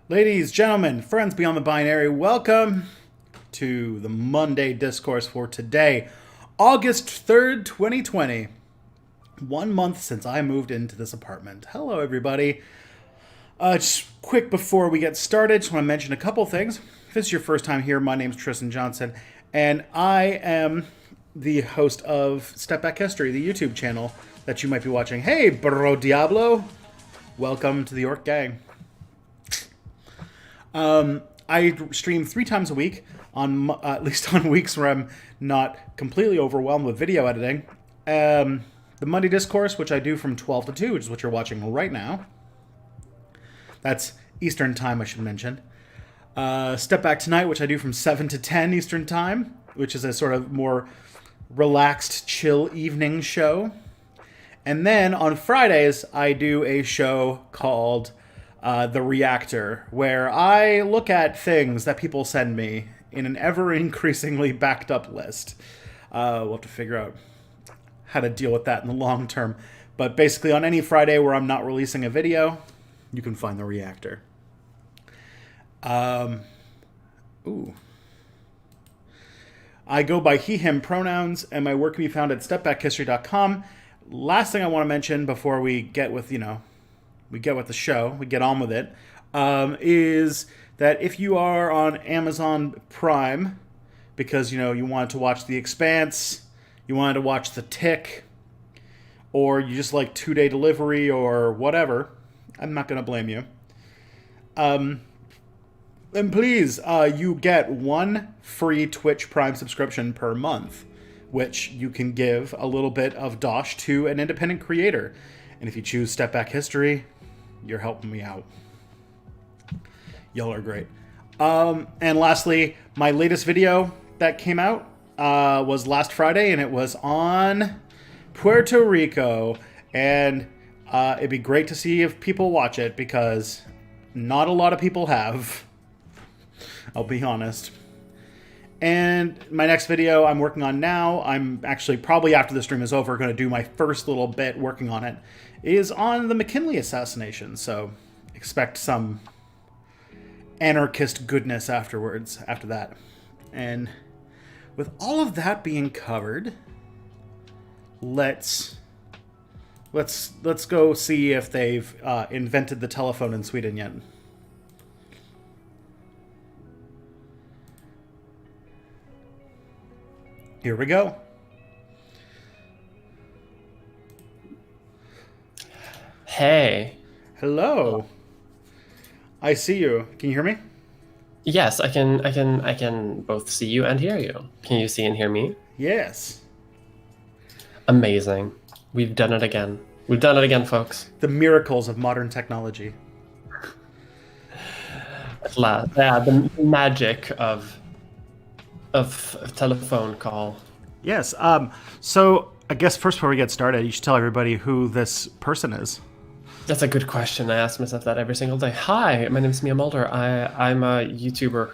Ladies, gentlemen, friends beyond the binary, welcome to the Monday Discourse for today, August 3rd, 2020. 1 month since I moved into this apartment. Hello, everybody. Just quick before we get started, just want to mention a couple things. If this is your first time here, my name's Tristan Johnson, and I am the host of Step Back History, the YouTube channel that you might be watching. Hey, Bro Diablo. Welcome to the Orc Gang. I stream 3 times a week, on at least on weeks where I'm not completely overwhelmed with video editing. The Monday Discourse, which I do from 12 to 2, which is what you're watching right now. That's Eastern Time, I should mention. Step Back Tonight, which I do from 7 to 10 Eastern Time, which is a sort of more relaxed, chill evening show. And then on Fridays, I do a show called The Reactor, where I look at things that people send me in an ever-increasingly backed-up list. We'll have to figure out how to deal with that in the long term. But basically, on any Friday where I'm not releasing a video, you can find The Reactor. I go by he, him pronouns, and my work can be found at stepbackhistory.com. Last thing I want to mention before we get with, we get with the show, we get on with it, is that if you are on Amazon Prime, because, you wanted to watch The Expanse, you wanted to watch The Tick, or you just like 2-day delivery or whatever, I'm not going to blame you. Then please, you get 1 free Twitch Prime subscription per month, which you can give a little bit of dosh to an independent creator. And if you choose Step Back History, you're helping me out. Y'all are great. And lastly, my latest video that came out was last Friday, and it was on Puerto Rico. And it'd be great to see if people watch it, because not a lot of people have. I'll be honest. And my next video I'm working on now, I'm actually probably after the stream is over going to do my first little bit working on it, is on the McKinley assassination. So expect some anarchist goodness afterwards, after that. And with all of that being covered, let's go see if they've invented the telephone in Sweden yet. Here we go. Hey. Hello. I see you. Can you hear me? Yes, I can both see you and hear you. Can you see and hear me? Yes. Amazing. We've done it again. We've done it again, folks. The miracles of modern technology. At last. Yeah, the magic of telephone call. Yes. So I guess first before we get started, you should tell everybody who this person is. That's a good question. I ask myself that every single day. Hi, my name is Mia Mulder. I'm a YouTuber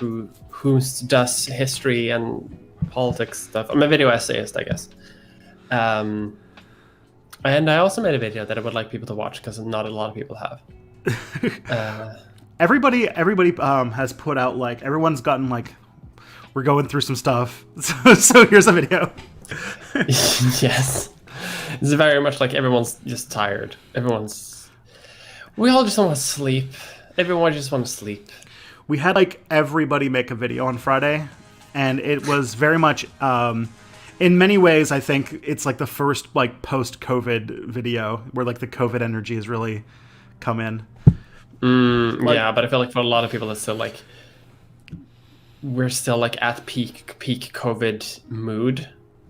who does history and politics stuff. I'm a video essayist, I guess. And I also made a video that I would like people to watch, because not a lot of people have. Everybody has put out, like, everyone's gotten, like, we're going through some stuff. So here's a video. Yes. It's very much like everyone's just tired. We all just want to sleep. Everyone just want to sleep. We had, like, everybody make a video on Friday, and it was very much, in many ways, I think it's like the first, like, post-COVID video where, like, the COVID energy has really come in. Yeah, but I feel like for a lot of people it's still like we're still like at peak COVID mood,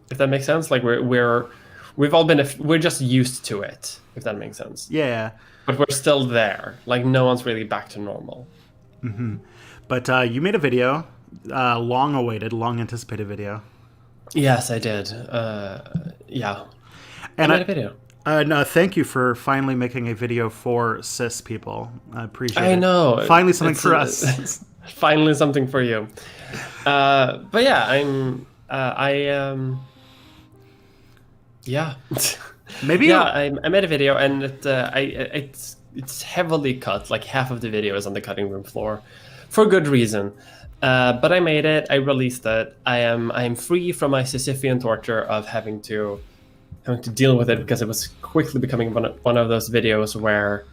if that makes sense. Like we've all been we're just used to it, if that makes sense. Yeah. But we're still there. Like no one's really back to normal. Mm-hmm. But you made a video, long-awaited, long-anticipated video. Yes, I did. Yeah. And I made a video. No, thank you for finally making a video for cis people. I appreciate it. I know. Finally something for us. Finally something for you. But yeah, yeah. Maybe yeah, I made a video, and it's it's heavily cut. Like half of the video is on the cutting room floor, for good reason. But I made it. I released it. I am free from my Sisyphean torture of having to deal with it, because it was quickly becoming one of those videos where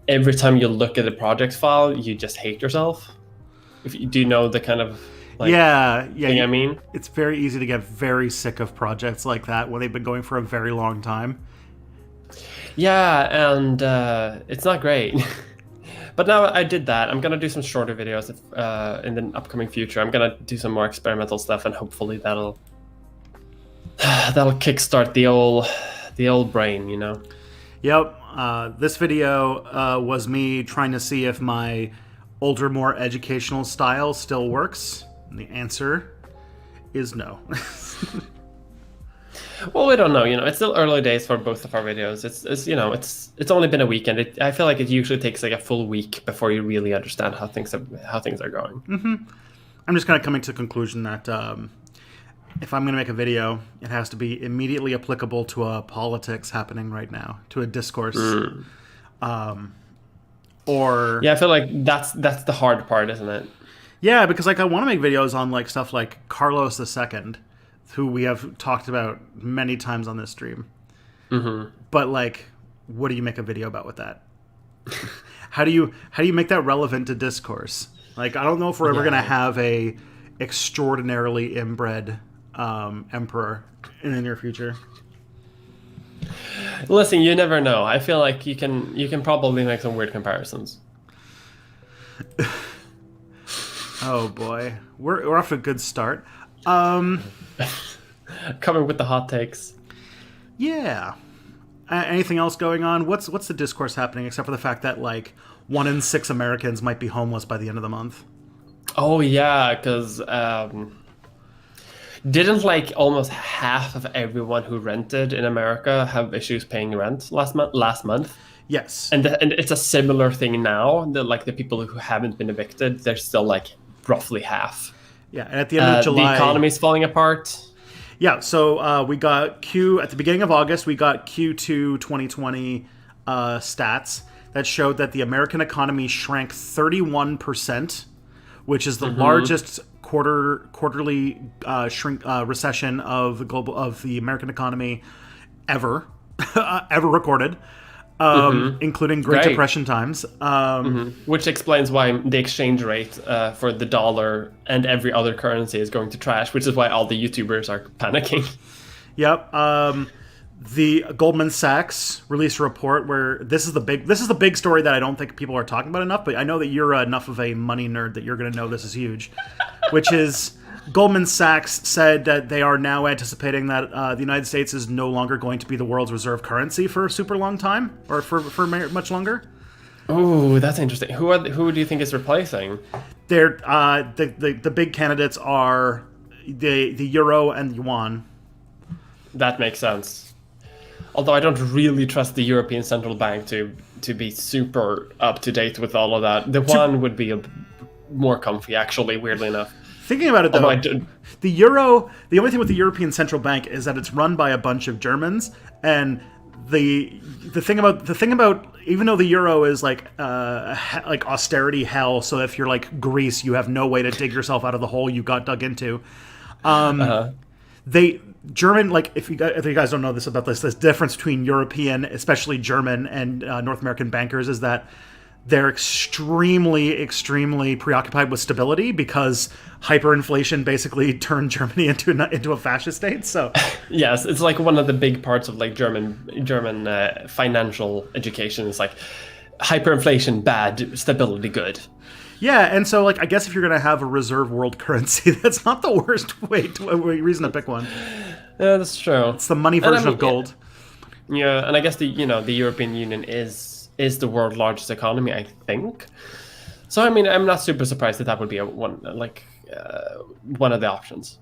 every time you look at the project file, you just hate yourself. If you do know the kind of thing I mean, it's very easy to get very sick of projects like that when they've been going for a very long time. Yeah, and it's not great. But now I did that. I'm gonna do some shorter videos in the upcoming future. I'm gonna do some more experimental stuff, and hopefully that'll kickstart the old brain, you know. Yep. This video was me trying to see if my older, more educational style still works. And the answer is no. Well, we don't know. You know, it's still early days for both of our videos. It's only been a weekend. I feel like it usually takes like a full week before you really understand how things are going. Mm-hmm. I'm just kind of coming to the conclusion that if I'm going to make a video, it has to be immediately applicable to a politics happening right now, to a discourse. Or yeah, I feel like that's the hard part, isn't it? Yeah, because like I want to make videos on like stuff like Carlos II, who we have talked about many times on this stream. Mm-hmm. But like, what do you make a video about with that? How do you make that relevant to discourse? Like, I don't know if we're ever gonna have a extraordinarily inbred emperor in the near future. Listen, you never know. I feel like you can probably make some weird comparisons. Oh boy, we're off to a good start. Coming with the hot takes. Yeah. Anything else going on? What's the discourse happening, except for the fact that like 1 in 6 Americans might be homeless by the end of the month? Oh yeah, because didn't like almost half of everyone who rented in America have issues paying rent last month? Yes. And it's a similar thing now. Like the people who haven't been evicted, they're still like roughly half. Yeah, and at the end of July, the economy's falling apart. Yeah, so we got at the beginning of August, we got Q2 2020 stats that showed that the American economy shrank 31%, which is the largest quarterly recession of the American economy ever recorded. Including Great Depression times. Which explains why the exchange rate for the dollar and every other currency is going to trash, which is why all the YouTubers are panicking. Yep. The Goldman Sachs released a report where this is the big story that I don't think people are talking about enough, but I know that you're enough of a money nerd that you're going to know this is huge, which is Goldman Sachs said that they are now anticipating that the United States is no longer going to be the world's reserve currency for a super long time, or for much longer. Oh, that's interesting. Who do you think is replacing? They're the big candidates are the euro and the yuan. That makes sense. Although I don't really trust the European Central Bank to be super up to date with all of that. The yuan would be more comfy, actually, weirdly enough. Thinking about it, though, the euro, the only thing with the European Central Bank is that it's run by a bunch of Germans, and the thing about even though the euro is like austerity hell, so if you're like Greece, you have no way to dig yourself out of the hole you got dug into. German, like if you guys don't know this about this difference between European, especially German, and North American bankers is that they're extremely, extremely preoccupied with stability because hyperinflation basically turned Germany into a fascist state. So yes, it's like one of the big parts of like German financial education is like hyperinflation bad, stability good. Yeah, and so like I guess if you're gonna have a reserve world currency, that's not the worst reason to pick one. Yeah, that's true. It's the money version of gold. Yeah, and I guess the European Union is the world's largest economy, I think. So I mean, I'm not super surprised that would be one of the options.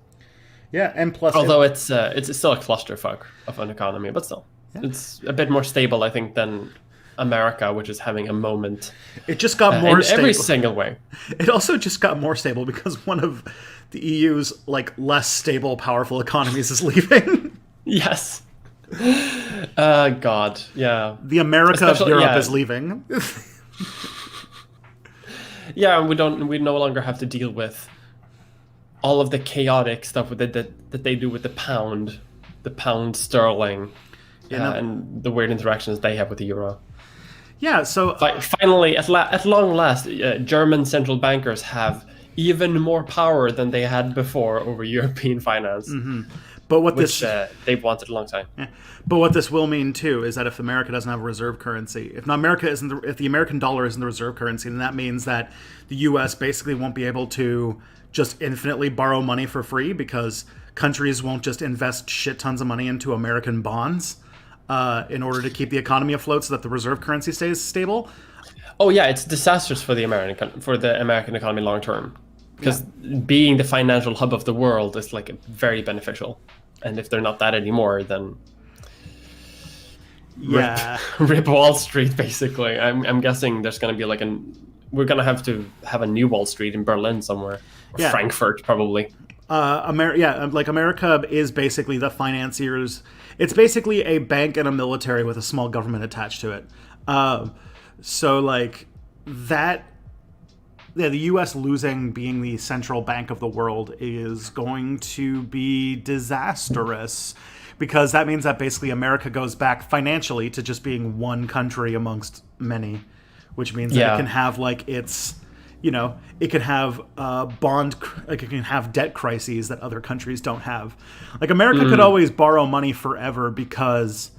Yeah, and plus, although it's still a clusterfuck of an economy, but still, it's a bit more stable, I think, than America, which is having a moment. It just got more stable every single way. It also just got more stable because one of the EU's like less stable, powerful economies is leaving. Yes. God, yeah. The America of Especially- Europe yeah. is leaving. Yeah, we no longer have to deal with all of the chaotic stuff with that they do with the pound sterling, and the weird interactions they have with the euro. Yeah, so Finally, at long last, German central bankers have even more power than they had before over European finance, but what which this they've wanted a long time. but what this will mean too is that if America doesn't have a reserve currency, if the American dollar isn't the reserve currency, then that means that the U.S. basically won't be able to just infinitely borrow money for free, because countries won't just invest shit tons of money into American bonds in order to keep the economy afloat so that the reserve currency stays stable. Oh yeah, it's disastrous for the American economy long term, because being the financial hub of the world is like very beneficial, and if they're not that anymore, then rip Wall Street. Basically, I'm guessing there's going to be like we're going to have a new Wall Street in Berlin somewhere, or Frankfurt probably. America is basically the financiers. It's basically a bank and a military with a small government attached to it. So like that, the U.S. losing being the central bank of the world is going to be disastrous, because that means that basically America goes back financially to just being one country amongst many, which means that it can have like its, it can have it can have debt crises that other countries don't have. Like America could always borrow money forever because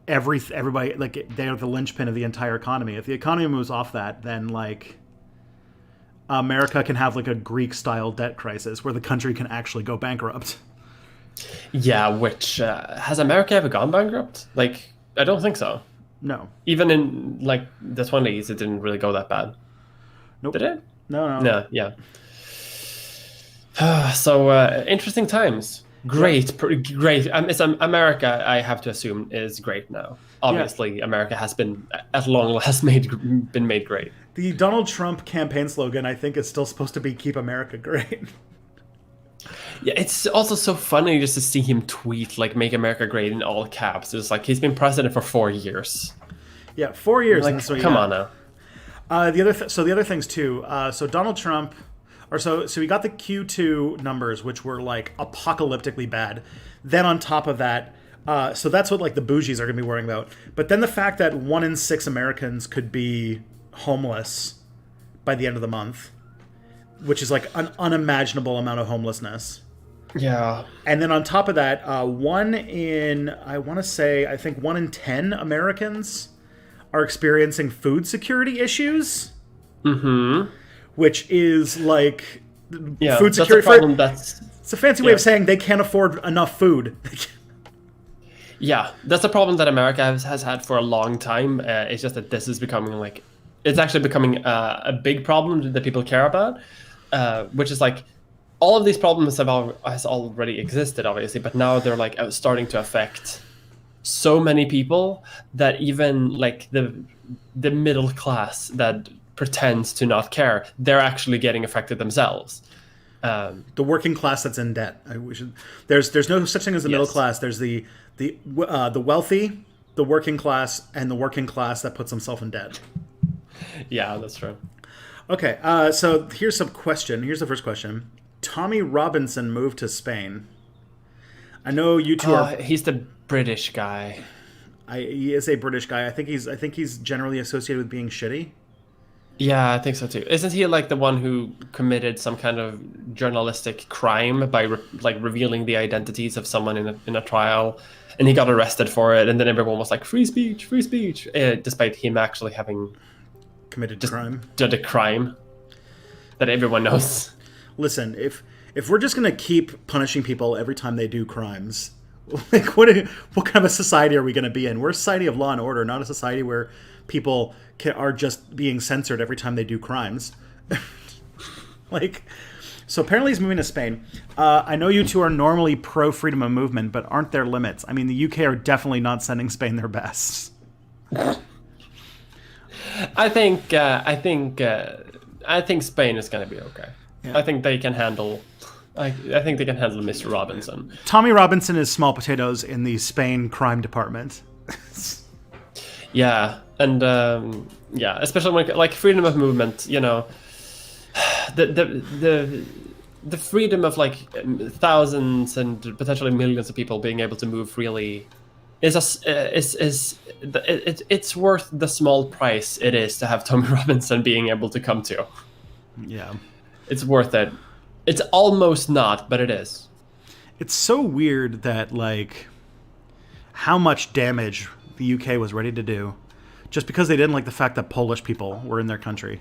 everybody, like, they're the linchpin of the entire economy. If the economy moves off that, then like America can have like a Greek style debt crisis where the country can actually go bankrupt. Yeah, which has America ever gone bankrupt? Like, I don't think so. No. Even in like the 20s, it didn't really go that bad. Nope. Did it? No. No, yeah. So interesting times. Great. It's America, I have to assume, is great now. Obviously, America has been, at long last, been made great. The Donald Trump campaign slogan, I think, is still supposed to be "Keep America Great." Yeah, it's also so funny just to see him tweet like "Make America Great" in all caps. It's like he's been president for 4 years. Yeah, 4 years. Like, come on now. The other things too. So Donald Trump, so we got the Q2 numbers, which were like apocalyptically bad. Then on top of that, so that's what like the bougies are going to be worrying about. But then the fact that 1 in 6 Americans could be homeless by the end of the month, which is like an unimaginable amount of homelessness. Yeah. And then on top of that, I think 1 in 10 Americans are experiencing food security issues. Mm-hmm. Which is like food security. It's a fancy way of saying they can't afford enough food. Yeah, that's a problem that America has had for a long time. It's just that this is becoming it's actually becoming a big problem that people care about, which is like all of these problems has already existed, obviously, but now they're like starting to affect so many people that even like the middle class that pretends to not care, they're actually getting affected themselves. The working class that's in debt. There's no such thing as the middle class. There's the wealthy, the working class, and the working class that puts himself in debt. Yeah, that's true. Okay, so here's the first question. Tommy Robinson moved to Spain. I know you two are. He's the British guy. He is a British guy. I think he's generally associated with being shitty. Yeah, I think so too. Isn't he like the one who committed some kind of journalistic crime by revealing the identities of someone in a trial, and he got arrested for it, and then everyone was like, free speech, despite him actually having committed crime. Did a crime that everyone knows. Listen, if we're just gonna keep punishing people every time they do crimes, like what kind of a society are we gonna be in? We're a society of law and order, not a society where people are just being censored every time they do crimes. So apparently he's moving to Spain. I know you two are normally pro freedom of movement, but aren't there limits? I mean, the UK are definitely not sending Spain their best. I think Spain is going to be okay. Yeah. I think they can handle I think they can handle Mr. Robinson. Tommy Robinson is small potatoes in the Spain crime department. Yeah, and yeah, especially when like freedom of movement, you know, the freedom of like thousands and potentially millions of people being able to move freely it's worth the small price it is to have Tommy Robinson being able to come to. Yeah. It's worth it. It's almost not, but it is. It's so weird that, like, how much damage the UK was ready to do just because they didn't like the fact that Polish people were in their country.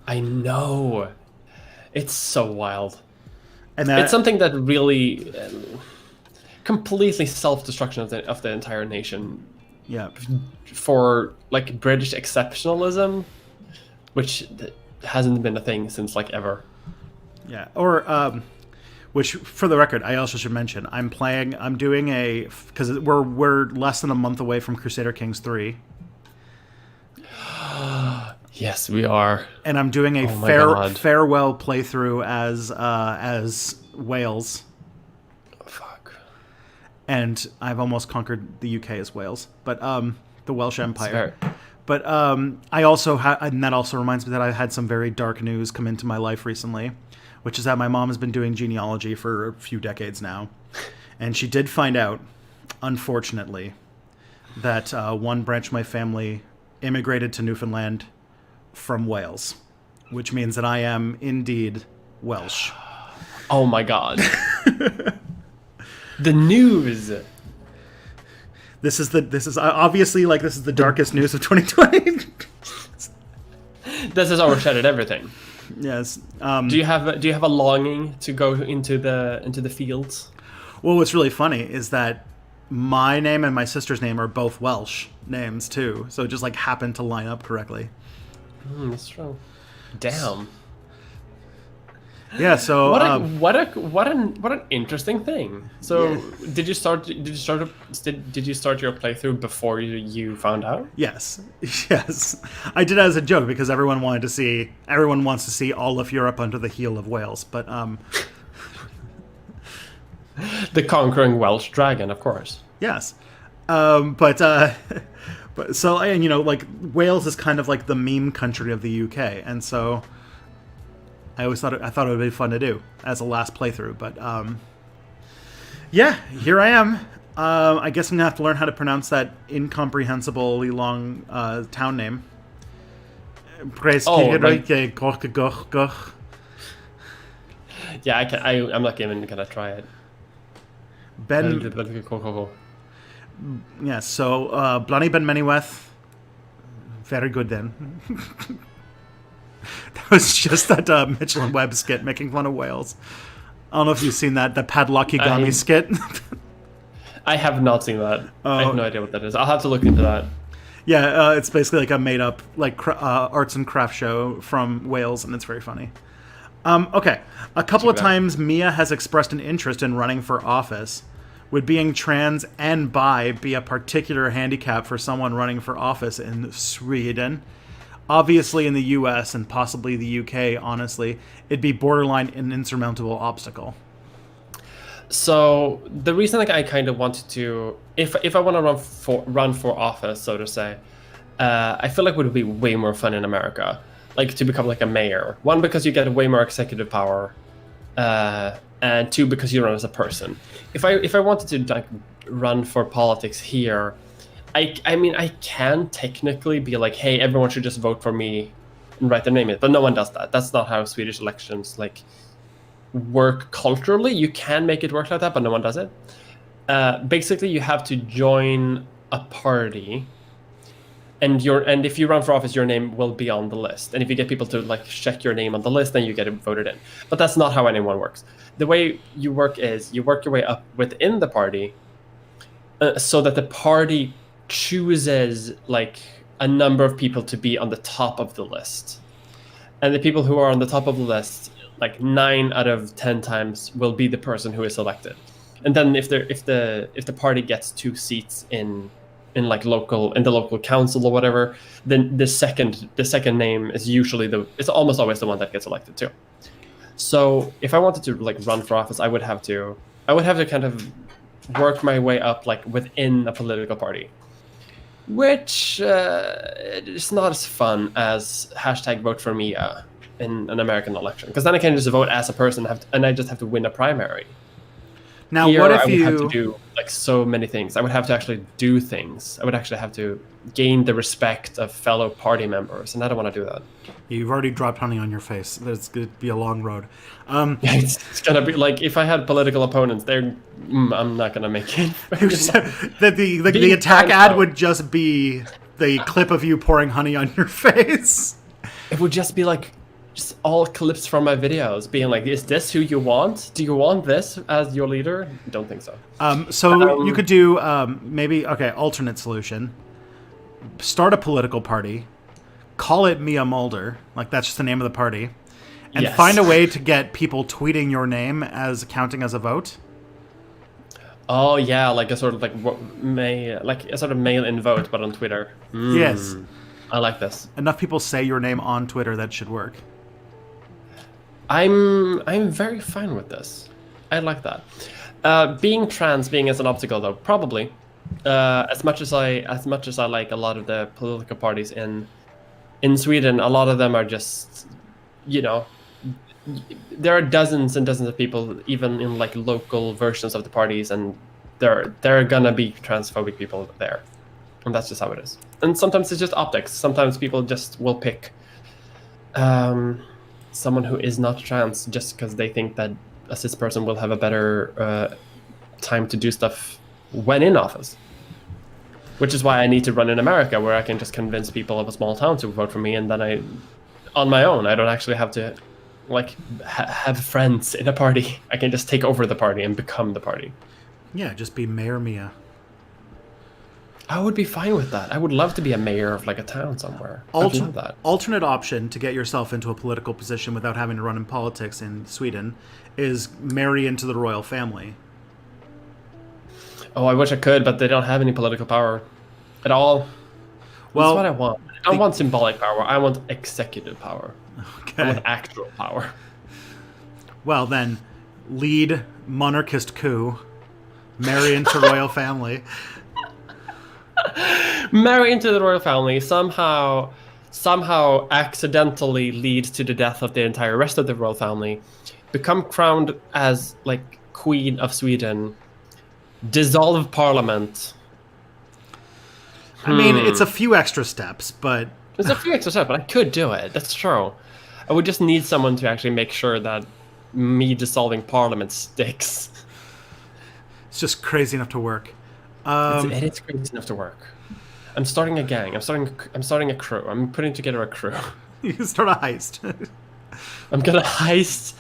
I know. It's so wild. And that, it's something that really completely self-destruction of the entire nation. Yeah. For, like, British exceptionalism, which hasn't been a thing since, like, ever. Yeah. Or, which, for the record, I also should mention, I'm doing because we're less than a month away from Crusader Kings 3. Yes, we are. And I'm doing a farewell playthrough as Wales. Oh, fuck. And I've almost conquered the UK as Wales, but the Welsh Empire. But I also and that also reminds me that I had some very dark news come into my life recently, which is that my mom has been doing genealogy for a few decades now, and she did find out, unfortunately, that one branch of my family immigrated to Newfoundland from Wales, which means that I am indeed Welsh. Oh my god. The news. This is obviously, like, this is the darkest news of 2020. This has overshadowed everything. Yes. Do you have a longing to go into the fields? Well, what's really funny is that my name and my sister's name are both Welsh names too, so it just like happened to line up correctly. That's true. Damn. Yeah. So what an interesting thing. So yeah. Did you start your playthrough before you found out? Yes. I did as a joke because everyone wants to see all of Europe under the heel of Wales, but the conquering Welsh dragon, of course. Yes. But so, and like Wales is kind of like the meme country of the UK, and so I thought it would be fun to do as a last playthrough. But yeah, here I am. I guess I'm gonna have to learn how to pronounce that incomprehensibly long town name. Yeah, I'm not even gonna try it. Yeah, so Blanny Ben Mennyweth. Very good then. That was just that Mitchell and Webb skit making fun of Wales. I don't know if you've seen that, the Padlockigami skit. I have not seen that. I have no idea what that is. I'll have to look into that. Yeah, it's basically like a made-up arts and craft show from Wales, and it's very funny. Okay, a couple of times Mia has expressed an interest in running for office. Would being trans and bi be a particular handicap for someone running for office in Sweden? Obviously in the US and possibly the UK, honestly, it'd be borderline an insurmountable obstacle. So the reason I kind of wanted to, if I want to run for office, so to say, I feel like it would be way more fun in America, like to become like a mayor. One, because you get way more executive power, and two, because you run as a person. If I wanted to like run for politics here, I mean I can technically be like, hey, everyone should just vote for me and write their name in, but no one does that. That's not how Swedish elections like work culturally. You can make it work like that, but no one does it. Basically, you have to join a party, and if you run for office, your name will be on the list. And if you get people to like check your name on the list, then you get it voted in. But that's not how anyone works. The way you work is you work your way up within the party, so that the party chooses like a number of people to be on the top of the list, and the people who are on the top of the list, like 9 out of 10 times, will be the person who is elected. And then if the party gets 2 seats in like the local council or whatever, then the second name is usually it's almost always the one that gets elected too. So if I wanted to like run for office, I would have to kind of work my way up like within a political party, which is not as fun as hashtag vote for me in an American election, because then I can just vote as a person and I just have to win a primary. Now, Here, what if I would you have to do like so many things. I would have to actually do things. I would actually have to gain the respect of fellow party members, and I don't want to do that. You've already dropped honey on your face. That's going to be a long road. It's gonna be like if I had political opponents, I'm not gonna make it. The attack ad would just be the clip of you pouring honey on your face. It would just be like just all clips from my videos being like, is this who you want? Do you want this as your leader? Don't think so. So you could do maybe, alternate solution. Start a political party. Call it Mia Mulder. Like, that's just the name of the party. And find a way to get people tweeting your name as counting as a vote. Oh, yeah, like a sort of like a sort of mail-in vote, but on Twitter. Yes. I like this. Enough people say your name on Twitter, that should work. I'm very fine with this. I like that. Being trans being as an obstacle, though, probably. As much as I like a lot of the political parties in Sweden, a lot of them are just, there are dozens and dozens of people, even in like local versions of the parties, and there are gonna be transphobic people there, and that's just how it is. And sometimes it's just optics. Sometimes people just will pick someone who is not trans just because they think that a cis person will have a better time to do stuff when in office. Which is why I need to run in America, where I can just convince people of a small town to vote for me, and then on my own, I don't actually have to like have friends in a party. I can just take over the party and become the party. Yeah, just be Mayor Mia. I would be fine with that. I would love to be a mayor of like a town somewhere. I'd love that. Alternate option to get yourself into a political position without having to run in politics in Sweden is marry into the royal family. Oh, I wish I could, but they don't have any political power at all. Well, that's what I want. I don't want symbolic power. I want executive power. Okay. I want actual power. Well, then, lead monarchist coup, marry into royal family. Marry into the royal family, somehow accidentally lead to the death of the entire rest of the royal family, become crowned as like Queen of Sweden, dissolve parliament. I mean, it's a few extra steps, but... It's a few extra steps, but I could do it. That's true. I would just need someone to actually make sure that me dissolving parliament sticks. It's just crazy enough to work. It is crazy enough to work. I'm starting a gang. I'm starting a crew. I'm putting together a crew. You can start a heist. I'm gonna heist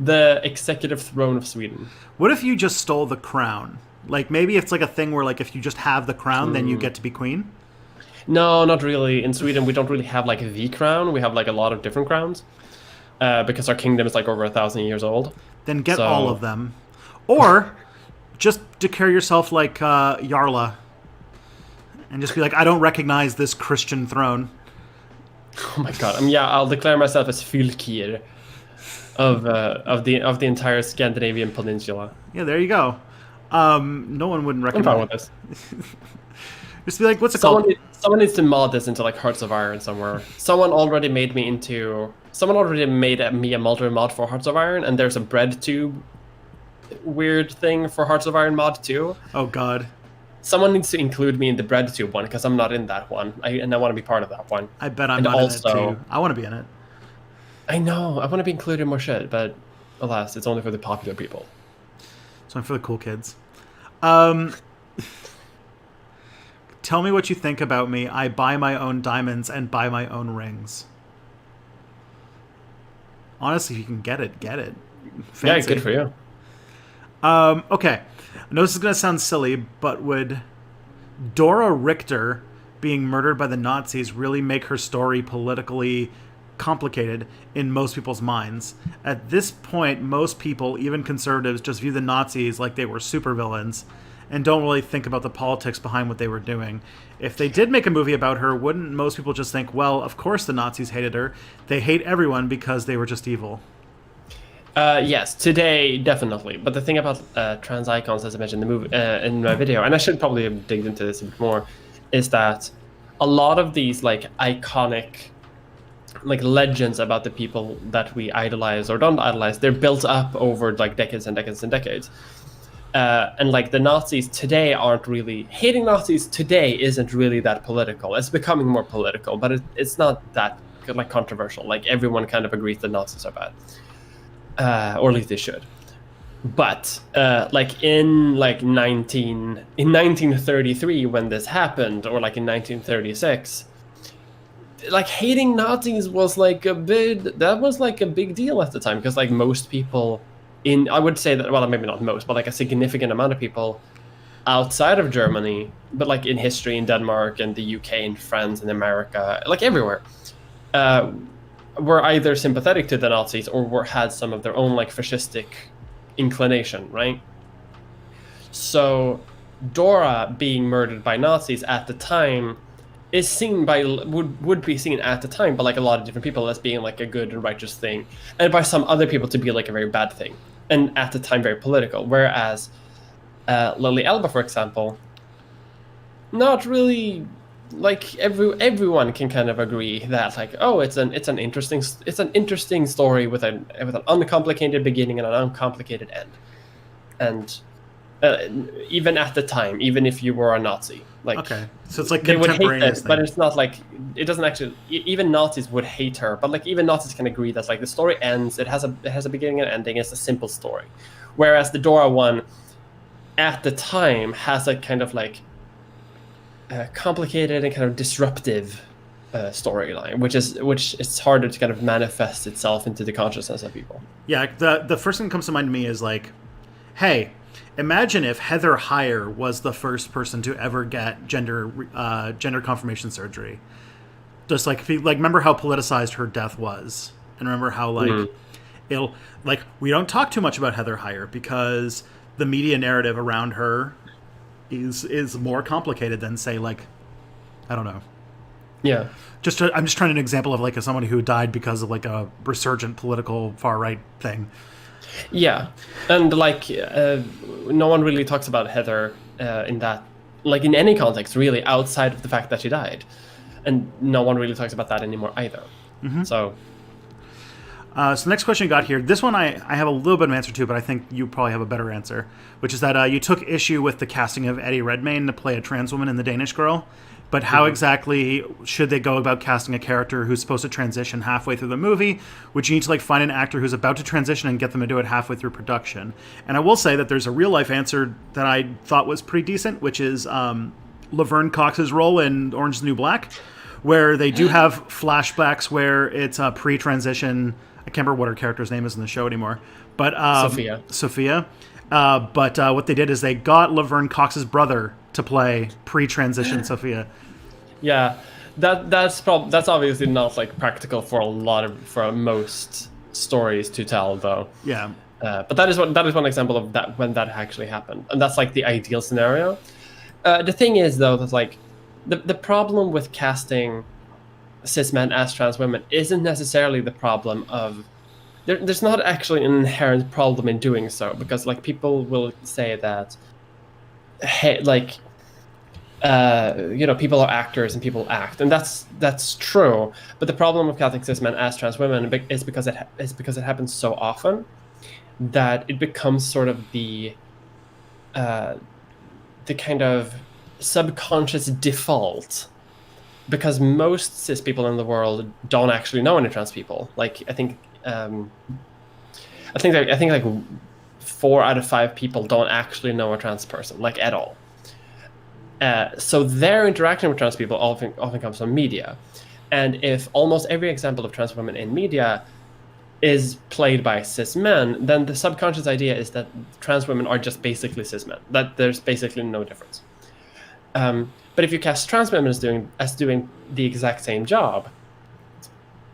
the executive throne of Sweden. What if you just stole the crown? Like, maybe it's like a thing where, like, if you just have the crown, then you get to be queen? No, not really. In Sweden, we don't really have, like, the crown. We have, like, a lot of different crowns. Because our kingdom is, like, over 1,000 years old. Then get all of them. Or just declare yourself, like, Jarla. And just be like, I don't recognize this Christian throne. Oh, my God. I'll declare myself as Fylkir of the entire Scandinavian peninsula. Yeah, there you go. No one wouldn't recognize. I'm fine with this. Just be like, what's it called? Someone needs to mod this into like Hearts of Iron somewhere. Someone already made me a Mulder mod for Hearts of Iron, and there's a bread tube weird thing for Hearts of Iron mod too. Oh God. Someone needs to include me in the bread tube one, because I'm not in that one, and I want to be part of that one. I bet I'm not in it too. I want to be in it. I know. I want to be included in more shit, but alas, it's only for the popular people. It's only for the cool kids. Tell me what you think about me. I buy my own diamonds and buy my own rings. Honestly, if you can get it, get it. Fancy. Yeah, good for you. Okay. I know this is going to sound silly, but would Dora Richter being murdered by the Nazis really make her story politically complicated in most people's minds? At this point, most people, even conservatives, just view the Nazis like they were supervillains and don't really think about the politics behind what they were doing. If they did make a movie about her, wouldn't most people just think, well, of course the Nazis hated her. They hate everyone because they were just evil. Yes, today definitely. But the thing about trans icons, as I mentioned in the movie, in my video, and I should probably have digged into this a bit more, is that a lot of these like iconic, like legends about the people that we idolize or don't idolize, they're built up over like decades and decades and decades. And like the Nazis today aren't really hating Nazis today isn't really that political. It's becoming more political, but it's not that like controversial. Like everyone kind of agrees that Nazis are bad. Or at least they should. But like in 1933 when this happened, or like in 1936, like hating Nazis was like a big deal at the time, because like most people I would say that, well, maybe not most, but like a significant amount of people outside of Germany, but like in history in Denmark and the UK and France and America, like everywhere, were either sympathetic to the Nazis or had some of their own like fascistic inclination, right? So Dora being murdered by Nazis at the time is seen would be seen at the time by like a lot of different people as being like a good and righteous thing, and by some other people to be like a very bad thing, and at the time very political. Whereas Lily Elba, for example, not really. Like everyone can kind of agree that like, oh, it's an interesting story with an uncomplicated beginning and an uncomplicated end, and even at the time, even if you were a Nazi, like, okay, so it's like they would hate this, but it's not like, it doesn't actually, even Nazis would hate her, but like even Nazis can agree that like the story ends, it has a beginning and ending, it's a simple story, whereas the Dora one at the time has a kind of like complicated and kind of disruptive storyline, which it's harder to kind of manifest itself into the consciousness of people. Yeah, the first thing that comes to mind to me is like, hey, imagine if Heather Heyer was the first person to ever get gender confirmation surgery. Just like, remember how politicized her death was, and remember how like we don't talk too much about Heather Heyer because the media narrative around her is more complicated than, say, like, I don't know. Yeah. I'm just trying an example of like someone who died because of like a resurgent political far right thing. Yeah, and like no one really talks about Heather in that, like in any context really, outside of the fact that she died, and no one really talks about that anymore either. Mm-hmm. So the next question you got here, this one I have a little bit of an answer to, but I think you probably have a better answer, which is that you took issue with the casting of Eddie Redmayne to play a trans woman in The Danish Girl, but how exactly should they go about casting a character who's supposed to transition halfway through the movie? Would you need to like find an actor who's about to transition and get them to do it halfway through production? And I will say that there's a real life answer that I thought was pretty decent, which is Laverne Cox's role in Orange is the New Black, where they do have flashbacks where it's a pre-transition. I can't remember what her character's name is in the show anymore, but Sophia. But what they did is they got Laverne Cox's brother to play pre-transition Sophia. Yeah, that's obviously not like practical for most stories to tell, though. Yeah. But that is one example of that when that actually happened, and that's like the ideal scenario. The thing is, though, that like the problem with casting cis men as trans women isn't necessarily the problem of there's not actually an inherent problem in doing so, because like people will say that, hey, like people are actors and people act, and that's true, but the problem of casting cis men as trans women is because it happens so often that it becomes sort of the kind of subconscious default, because most cis people in the world don't actually know any trans people. Like I think like 4 out of 5 people don't actually know a trans person, like at all. So their interaction with trans people often comes from media, and if almost every example of trans women in media is played by cis men, then the subconscious idea is that trans women are just basically cis men, that there's basically no difference. But if you cast trans women as doing the exact same job,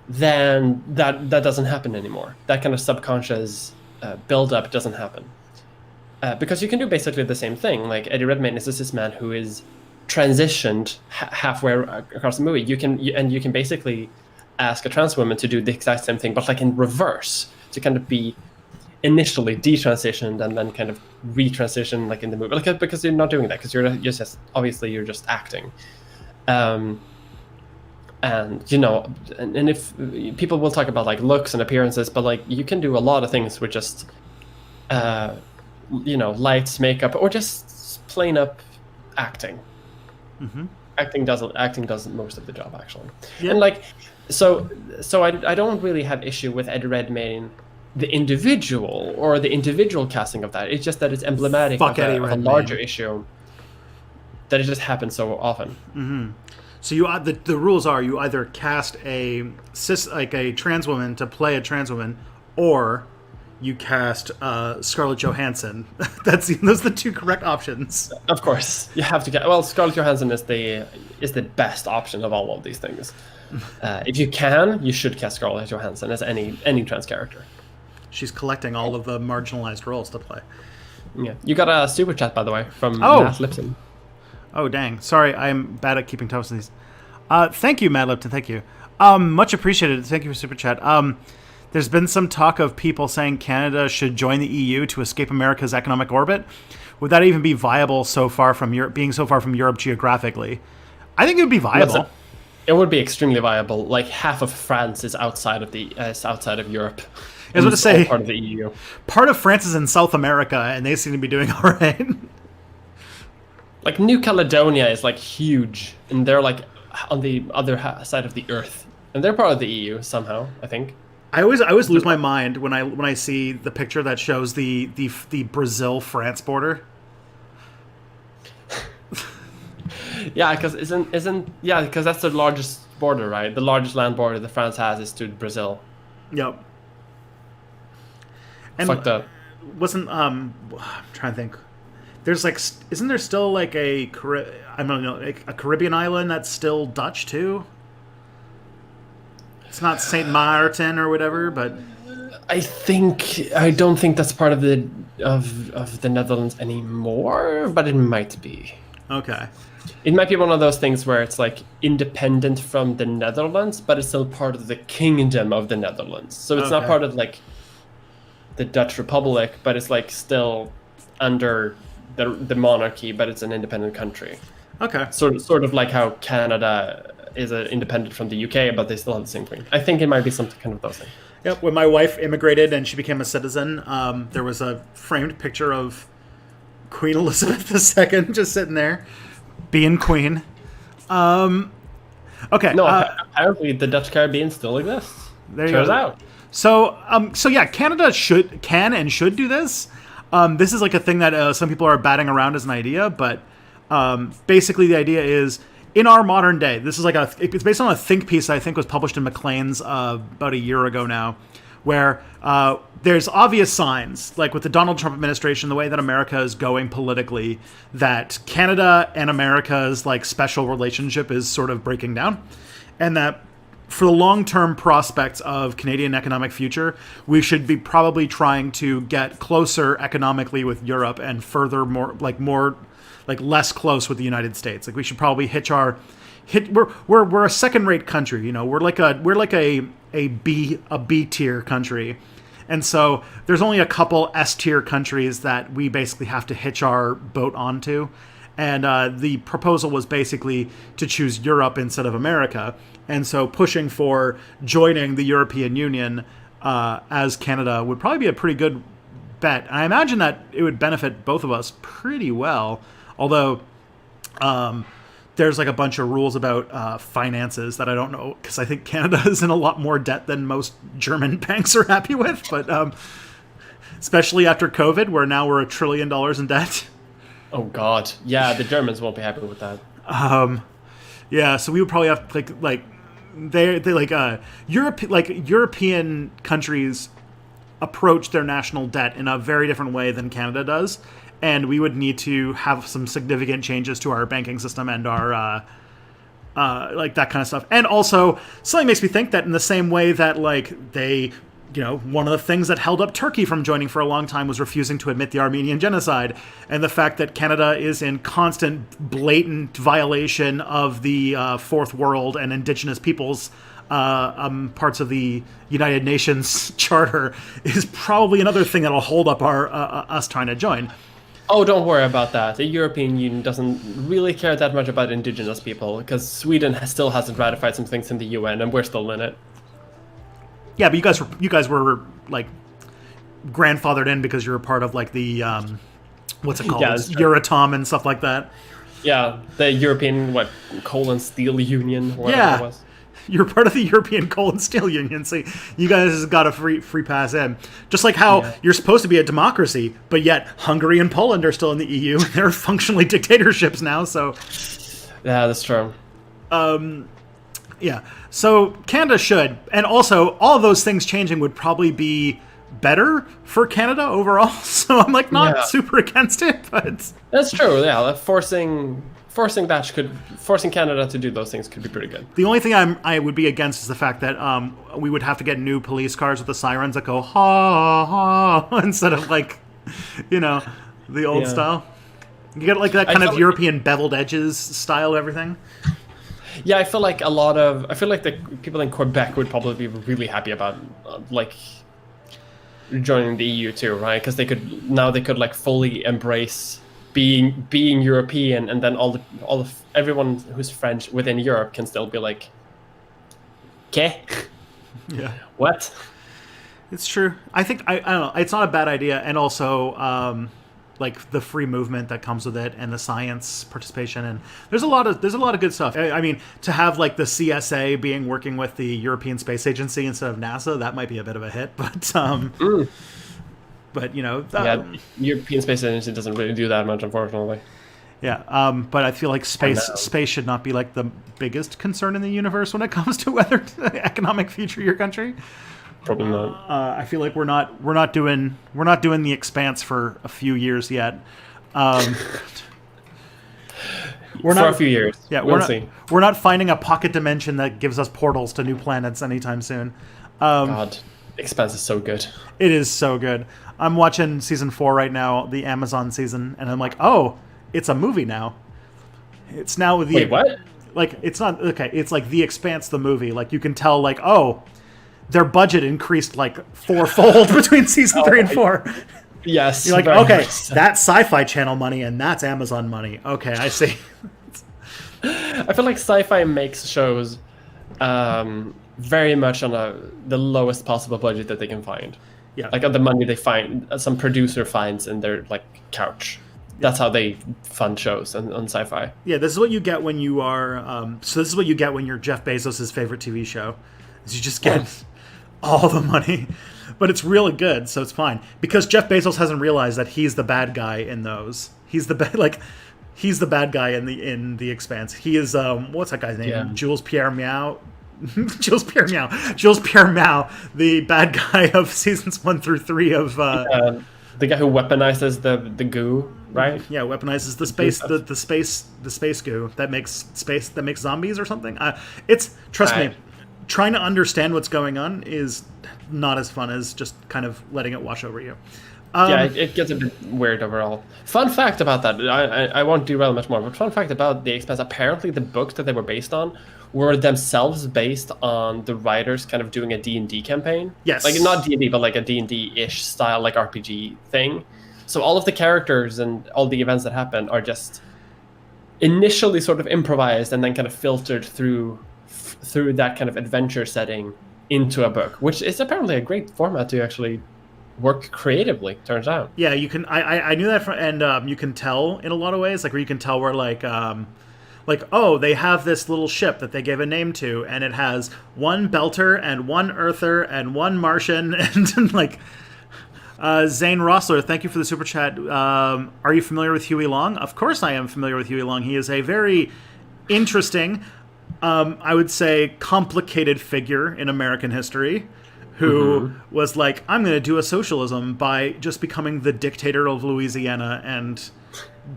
then that doesn't happen anymore. That kind of subconscious build-up doesn't happen. Because you can do basically the same thing. Like Eddie Redmayne is a cis man who is transitioned halfway across the movie. You can basically ask a trans woman to do the exact same thing, but like in reverse, to kind of be initially detransitioned and then kind of retransition like in the movie, like, because you're not doing that because you're just obviously you're just acting. And and if people will talk about like looks and appearances, but like you can do a lot of things with just lights, makeup, or just plain up acting. Mm-hmm. Acting does most of the job, actually. Yeah. And like so I don't really have issue with Eddie Redmayne, the individual casting of that. It's just that it's emblematic of a larger issue that it just happens so often. Mm-hmm. So the rules are you either cast a trans woman to play a trans woman, or you cast Scarlett Johansson. Those are the two correct options. Of course, you have to get. Well, Scarlett Johansson is the best option of all of these things. If you can, you should cast Scarlett Johansson as any trans character. She's collecting all of the marginalized roles to play. Yeah, you got a super chat, by the way, from Matt Lipton. Oh, dang. Sorry, I'm bad at keeping tabs on these. Thank you, Matt Lipton. Thank you. Much appreciated. Thank you for super chat. There's been some talk of people saying Canada should join the EU to escape America's economic orbit. Would that even be viable so far from Europe, being so far from Europe geographically? I think it would be viable. It would be extremely viable. Like half of France is outside of Europe. I was going to say, part of the EU. Part of France is in South America, and they seem to be doing all right. Like New Caledonia is like huge, and they're like on the other side of the earth, and they're part of the EU somehow, I think. I always lose my mind when I see the picture that shows the Brazil-France border. Yeah, because because that's the largest border, right? The largest land border that France has is to Brazil. Yep. And fucked up. Wasn't I'm trying to think. There's like, isn't there still like a Caribbean island that's still Dutch too? It's not Saint Martin or whatever, but I don't think that's part of the Netherlands anymore, but it might be. Okay. It might be one of those things where it's like independent from the Netherlands, but it's still part of the Kingdom of the Netherlands. So it's not part of like the Dutch Republic, but it's like still under the monarchy, but it's an independent country. Okay. Sort of like how Canada is independent from the UK, but they still have the same queen. I think it might be something kind of those things. Yep. When my wife immigrated and she became a citizen, there was a framed picture of Queen Elizabeth II just sitting there, being queen. Okay. No, apparently the Dutch Caribbean still exists. There you Turns go. out. So yeah, Canada can and should do this. This is like a thing that some people are batting around as an idea, but basically the idea is in our modern day. This is like it's based on a think piece that I think was published in Maclean's about a year ago now, where there's obvious signs, like with the Donald Trump administration, the way that America is going politically, that Canada and America's like special relationship is sort of breaking down, and that for the long-term prospects of Canadian economic future, we should be probably trying to get closer economically with Europe and further more less close with the United States. Like we should probably we're a second-rate country, you know. We're like a B tier country. And so there's only a couple S tier countries that we basically have to hitch our boat onto. And the proposal was basically to choose Europe instead of America. And so pushing for joining the European Union as Canada would probably be a pretty good bet. And I imagine that it would benefit both of us pretty well. Although there's like a bunch of rules about finances that I don't know, because I think Canada is in a lot more debt than most German banks are happy with. But especially after COVID, where now we're $1 trillion in debt. Oh God, yeah, the Germans won't be happy with that. Yeah, so we would probably have European countries approach their national debt in a very different way than Canada does, and we would need to have some significant changes to our banking system and our like that kind of stuff. And also, something makes me think that in the same way that like they. You know, one of the things that held up Turkey from joining for a long time was refusing to admit the Armenian genocide, and the fact that Canada is in constant, blatant violation of the Fourth World and Indigenous peoples parts of the United Nations Charter is probably another thing that'll hold up our us trying to join. Oh, don't worry about that. The European Union doesn't really care that much about indigenous people because Sweden still hasn't ratified some things in the UN, and we're still in it. Yeah, but you guys were like grandfathered in because you're a part of like the what's it called, Euratom and stuff like that. Yeah, the European coal and steel union. Or whatever it was. You're part of the European Coal and Steel Union, so you guys got a free pass in. Just like how you're supposed to be a democracy, but yet Hungary and Poland are still in the EU. They're functionally dictatorships now, so... Yeah, that's true. Yeah, so Canada should. And also, all of those things changing would probably be better for Canada overall, so I'm like not super against it, but... That's true, yeah. Forcing Canada to do those things could be pretty good. The only thing I would be against is the fact that we would have to get new police cars with the sirens that go ha ha instead of like, the old style. You get like that kind of European beveled edges style of everything. Yeah, I feel like the people in Quebec would probably be really happy about joining the EU too, right? Because they could like fully embrace being European, and then everyone who's French within Europe can still be like, "Okay, yeah, what?" It's true. I think I don't know. It's not a bad idea, and also like the free movement that comes with it, and the science participation, and there's a lot of good stuff. I mean, to have like the CSA working with the European Space Agency instead of NASA, that might be a bit of a hit, but. But European Space Agency doesn't really do that much, unfortunately. Yeah, but I feel like space should not be like the biggest concern in the universe when it comes to whether the economic future of your country. Probably not. I feel like we're not doing the Expanse for a few years yet. For a few years. Yeah, we're not finding a pocket dimension that gives us portals to new planets anytime soon. God, Expanse is so good. It is so good. I'm watching season 4 right now, the Amazon season, and I'm like, oh, it's a movie now. It's now the... Wait, what? Like, it's not... Okay, it's like The Expanse, the movie. Like, you can tell, like, oh, their budget increased, like, fourfold between season 3 and 4. Yes. You're like, okay, that's Sci-Fi Channel money, and that's Amazon money. Okay, I see. I feel like Sci-Fi makes shows very much on the lowest possible budget that they can find. Yeah. Like on the money they find, some producer finds in their like couch. That's how they fund shows on Sci-Fi. Yeah, this is what you get when you are. So this is what you get when you're Jeff Bezos' favorite TV show, is you just get all the money, but it's really good, so it's fine because Jeff Bezos hasn't realized that he's the bad guy in those. He's the bad guy in the Expanse. He is what's that guy's name? Yeah. Jules Pierre Mao, the bad guy of seasons 1 through 3 of the guy who weaponizes the goo, right? Yeah, weaponizes the space goo that makes zombies or something. Trust me, trying to understand what's going on is not as fun as just kind of letting it wash over you. It gets a bit weird overall. Fun fact about that, I won't derail much more, but fun fact about The Expanse, apparently the books that they were based on were themselves based on the writers kind of doing a D&D campaign. Yes. Like, not D&D, but like a D&D-ish style, like RPG thing. So all of the characters and all the events that happen are just initially sort of improvised and then kind of filtered through that kind of adventure setting into a book, which is apparently a great format to actually work creatively, turns out. Yeah, you can. I knew that, and you can tell in a lot of ways, like where you can tell where like oh, they have this little ship that they gave a name to, and it has one Belter and one Earther and one Martian, and like Zane Rossler, thank you for the super chat. Are you familiar with Huey Long? Of course, I am familiar with Huey Long. He is a very interesting, I would say, complicated figure in American history, who was like, I'm going to do a socialism by just becoming the dictator of Louisiana and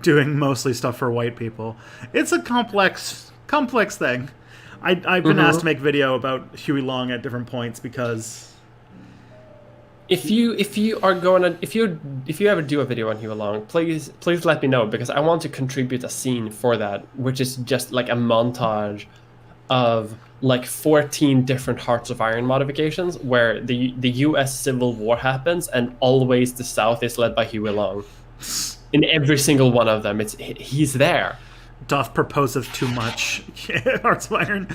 doing mostly stuff for white people. It's a complex thing. I've been asked to make video about Huey Long at different points because if you ever do a video on Huey Long, please let me know, because I want to contribute a scene for that, which is just like a montage of like 14 different Hearts of Iron modifications where the US Civil War happens and always the South is led by Huey Long. In every single one of them, he's there. Doth proposeth too much. Hearts of Iron.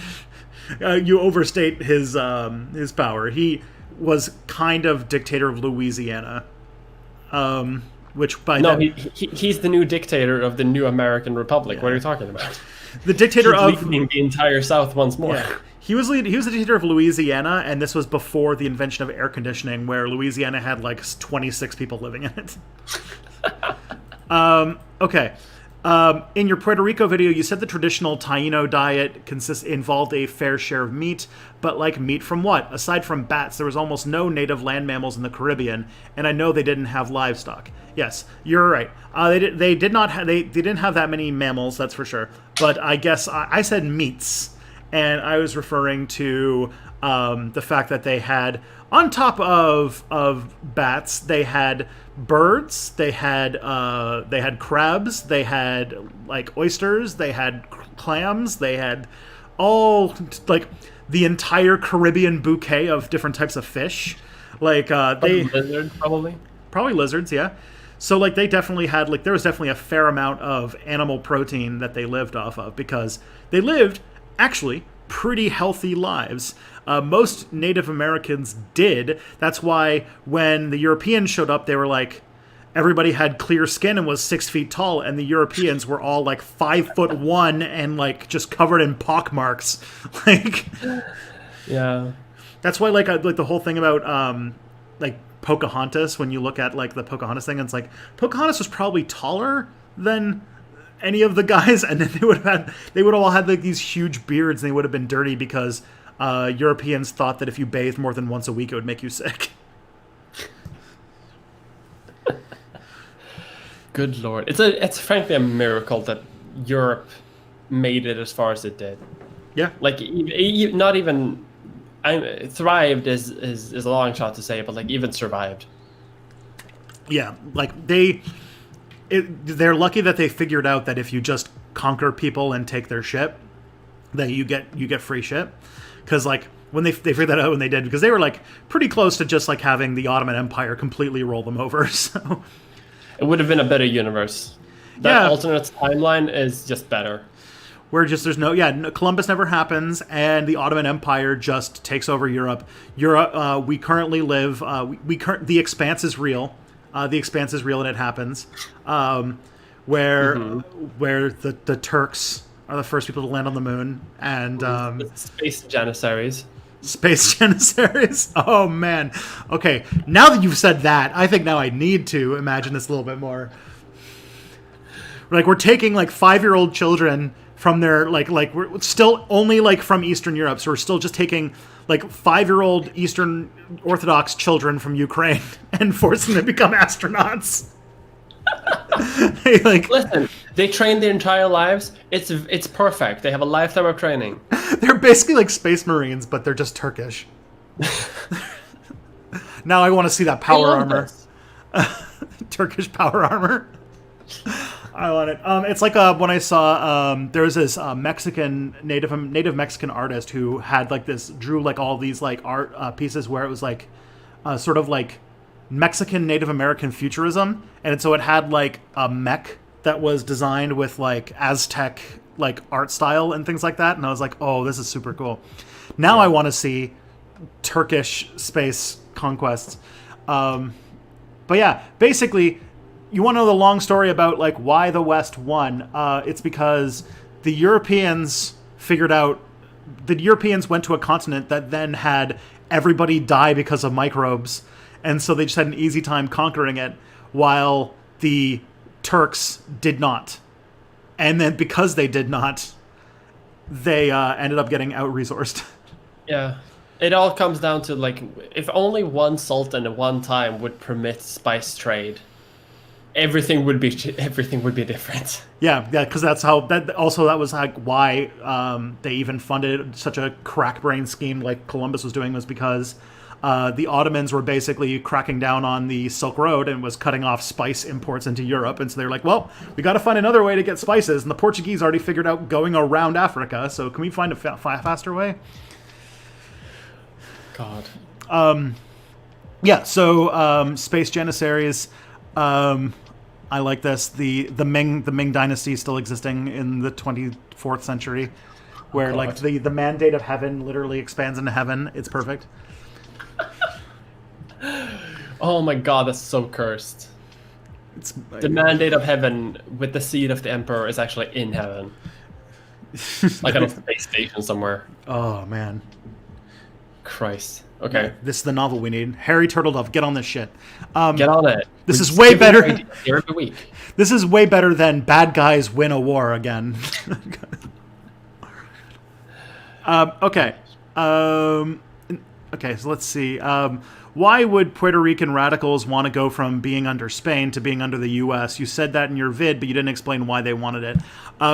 You overstate his power. He was kind of dictator of Louisiana, which by then... he's the new dictator of the new American Republic. Yeah. What are you talking about? The dictator he's leading the entire South once more. Yeah. He was the dictator of Louisiana, and this was before the invention of air conditioning, where Louisiana had like 26 people living in it. Okay. In your Puerto Rico video, you said the traditional Taino diet involved a fair share of meat, but like meat from what? Aside from bats, there was almost no native land mammals in the Caribbean, and I know they didn't have livestock. Yes, you're right. They didn't have that many mammals, that's for sure. But I guess I said meats, and I was referring to the fact that they had, on top of bats, they had birds, they had crabs, they had like oysters, they had clams, they had all like the entire Caribbean bouquet of different types of fish. Like lizards, probably lizards, yeah. So like they definitely had there was definitely a fair amount of animal protein that they lived off of, because they lived actually pretty healthy lives. Most Native Americans did. That's why when the Europeans showed up, they were like, everybody had clear skin and was 6 feet tall, and the Europeans were all like 5'1" and like just covered in pockmarks. Like, yeah, that's why like the whole thing about like Pocahontas, when you look at like the Pocahontas thing, it's like Pocahontas was probably taller than any of the guys, and then they would all have like these huge beards, and they would have been dirty because Europeans thought that if you bathed more than once a week, it would make you sick. Good Lord, it's frankly a miracle that Europe made it as far as it did. Yeah, like not even thrived is a long shot to say, but like even survived. Yeah, like they're lucky that they figured out that if you just conquer people and take their shit, that you get free shit. Because like when they figured that out when they did, because they were like pretty close to just like having the Ottoman Empire completely roll them over. So it would have been a better universe. That alternate timeline is just better. Where just there's Columbus never happens, and the Ottoman Empire just takes over Europe. We currently live. The Expanse is real. The Expanse is real, and it happens. Where the Turks are the first people to land on the moon, and space janissaries. Space janissaries. Oh man. Okay, now that you've said that, I think now I need to imagine this a little bit more. Like we're taking like 5-year-old children from their like we're still only like from Eastern Europe, so we're still just taking like 5-year-old Eastern Orthodox children from Ukraine and forcing them to become astronauts. Listen, they train their entire lives. It's perfect. They have a lifetime of training. They're basically like Space Marines, but they're just Turkish. Now I want to see that power armor. Turkish power armor. I want it. It's like when I saw there was this Mexican native Mexican artist who had like drew like all these like art pieces where it was like sort of like Mexican Native American futurism, and so it had like a mech that was designed with like Aztec like art style and things like that, and I was like, oh, this is super cool. Now I want to see Turkish space conquests. But yeah, basically, you want to know the long story about like why the West won. It's because the Europeans went to a continent that then had everybody die because of microbes, and so they just had an easy time conquering it, while the Turks did not. And then because they did not, they ended up getting out-resourced. Yeah. It all comes down to, like, if only one sultan at one time would permit spice trade, everything would be different. Yeah, because that was like why they even funded such a crack brain scheme like Columbus was doing, was because the Ottomans were basically cracking down on the Silk Road and was cutting off spice imports into Europe. And so they're like, well, we got to find another way to get spices. And the Portuguese already figured out going around Africa. So can we find a faster way? God. Yeah, so Space Janissaries, I like this. The Ming Dynasty still existing in the 24th century, where like the mandate of heaven literally expands into heaven. It's perfect. Oh my God, that's so cursed. The mandate of heaven with the seat of the emperor is actually in heaven, like on a space station somewhere. Oh man. Christ. Okay. This is the novel we need. Harry Turtledove, get on this shit. Get on it. This is way better. Here every week. This is way better than bad guys win a war again. Okay. Okay, so let's see. Why would Puerto Rican radicals want to go from being under Spain to being under the U.S.? You said that in your vid, but you didn't explain why they wanted it.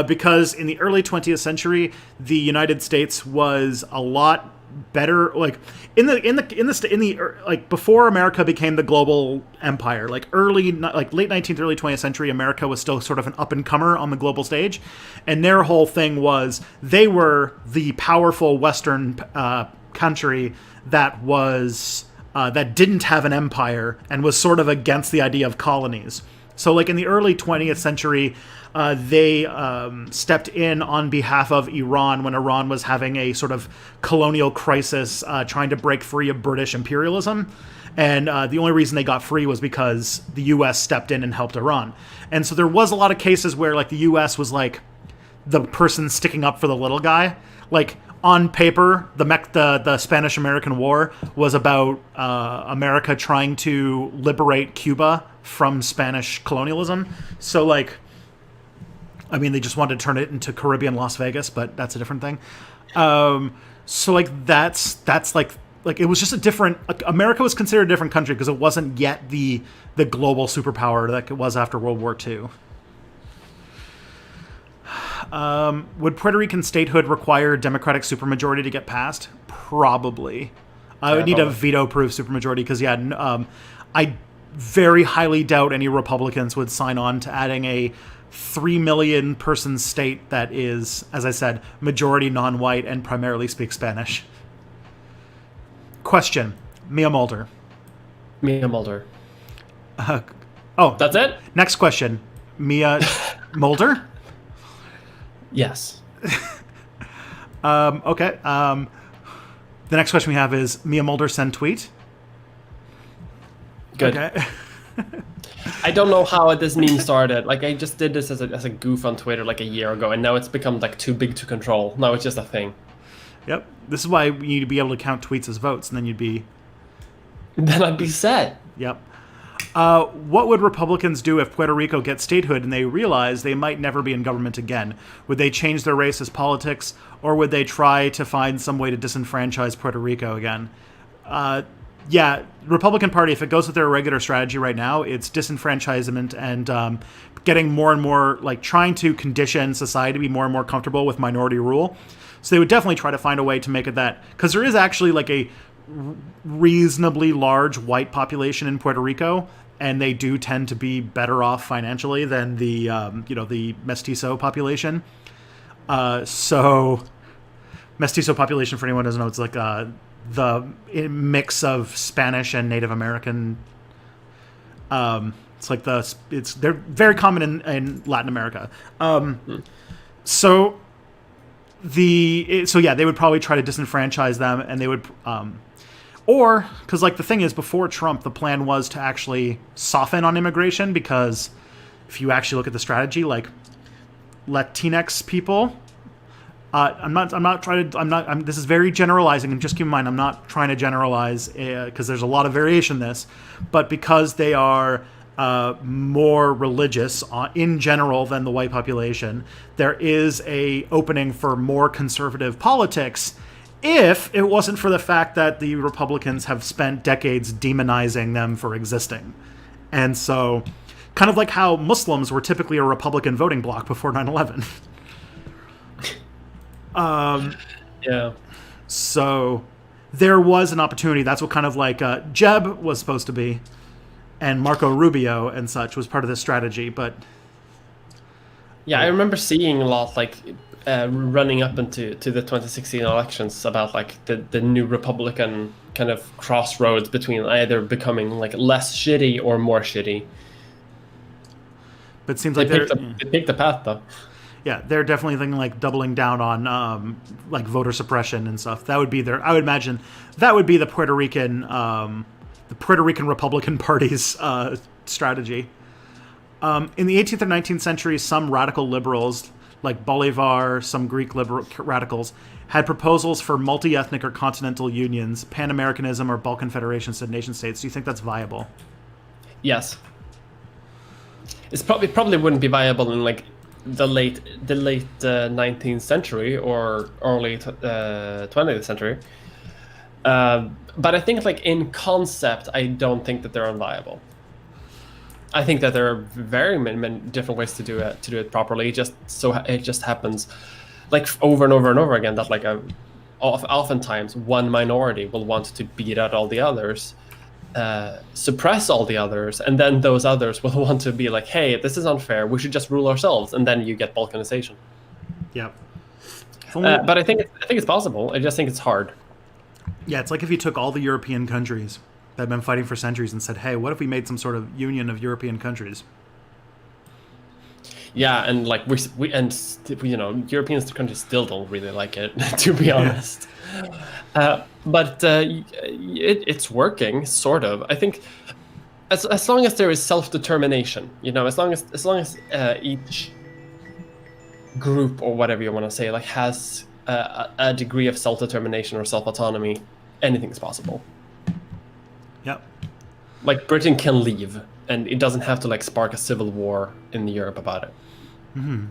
Because in the early 20th century, the United States was a lot better, like like before America became the global empire, like late 19th, early 20th century, America was still sort of an up and comer on the global stage, and their whole thing was they were the powerful Western country that was that didn't have an empire and was sort of against the idea of colonies. So like in the early 20th century, they stepped in on behalf of Iran when Iran was having a sort of colonial crisis, trying to break free of British imperialism. And the only reason they got free was because the U.S. stepped in and helped Iran. And so there was a lot of cases where like the U.S. was like the person sticking up for the little guy. Like on paper, the Spanish-American War was about America trying to liberate Cuba from Spanish colonialism. So like, I mean, they just wanted to turn it into Caribbean Las Vegas, but that's a different thing. So like that's like it was just a different. Like, America was considered a different country because it wasn't yet the global superpower that it was after World War II. Would Puerto Rican statehood require Democratic supermajority to get passed? Probably. I would need a veto-proof supermajority because I very highly doubt any Republicans would sign on to adding a 3 million person state that is, as I said, majority non-white and primarily speaks Spanish. Question. Mia Mulder. Mia Mulder. Oh. That's it? Next question. Mia Mulder? Yes. Okay. The next question we have is Mia Mulder send tweet. Good. Okay. I don't know how this meme started. Like, I just did this as a goof on Twitter like a year ago, and now it's become like too big to control. Now it's just a thing. Yep. This is why you need to be able to count tweets as votes, and then you'd be... Then I'd be set. Yep. What would Republicans do if Puerto Rico gets statehood and they realize they might never be in government again? Would they change their racist politics, or would they try to find some way to disenfranchise Puerto Rico again? Yeah, Republican Party, if it goes with their regular strategy right now, it's disenfranchisement and getting more and more, like, trying to condition society to be more and more comfortable with minority rule. So they would definitely try to find a way to make it that, because there is actually like a reasonably large white population in Puerto Rico, and they do tend to be better off financially than the the mestizo population. So mestizo population, for anyone who doesn't know, it's like the mix of Spanish and Native American. It's like they're very common in Latin America. So they would probably try to disenfranchise them, and they would or because like the thing is, before Trump, the plan was to actually soften on immigration, because if you actually look at the strategy, like Latinx people, this is very generalizing, and just keep in mind, I'm not trying to generalize because there's a lot of variation in this, but because they are more religious in general than the white population, there is a opening for more conservative politics, if it wasn't for the fact that the Republicans have spent decades demonizing them for existing. And so, kind of like how Muslims were typically a Republican voting bloc before 9/11. Yeah. So there was an opportunity. That's what kind of like Jeb was supposed to be, and Marco Rubio and such was part of this strategy. But yeah, I remember seeing a lot like running up into the 2016 elections about like the new Republican kind of crossroads between either becoming like less shitty or more shitty. But it seems They like they picked the path though. yeah, they're definitely thinking like doubling down on like voter suppression and stuff. That would be their. I would imagine that would be the Puerto Rican Republican Party's strategy. In the 18th and 19th centuries, some radical liberals like Bolivar, some Greek liberal radicals, had proposals for multi-ethnic or continental unions, Pan-Americanism, or Balkan federations to nation states. Do you think that's viable? Yes. It probably wouldn't be viable in like the late 19th century or early 20th century. But I think like in concept, I don't think that they're unviable. I think that there are very many different ways to do it properly. It just happens like over and over and over again that like oftentimes one minority will want to beat out all the others, suppress all the others, and then those others will want to be like, hey, this is unfair, we should just rule ourselves, and then you get balkanization. Yep. But I think it's possible. I just think it's hard. Yeah, it's like if you took all the European countries that have been fighting for centuries and said, hey, what if we made some sort of union of European countries? Yeah, and like European countries still don't really like it, to be honest. But it's working, sort of. I think as long as there is self-determination, as long as each group or whatever you want to say like has a degree of self-determination or self-autonomy, anything's possible. Yep. Like Britain can leave, and it doesn't have to like spark a civil war in Europe about it. Mm-hmm.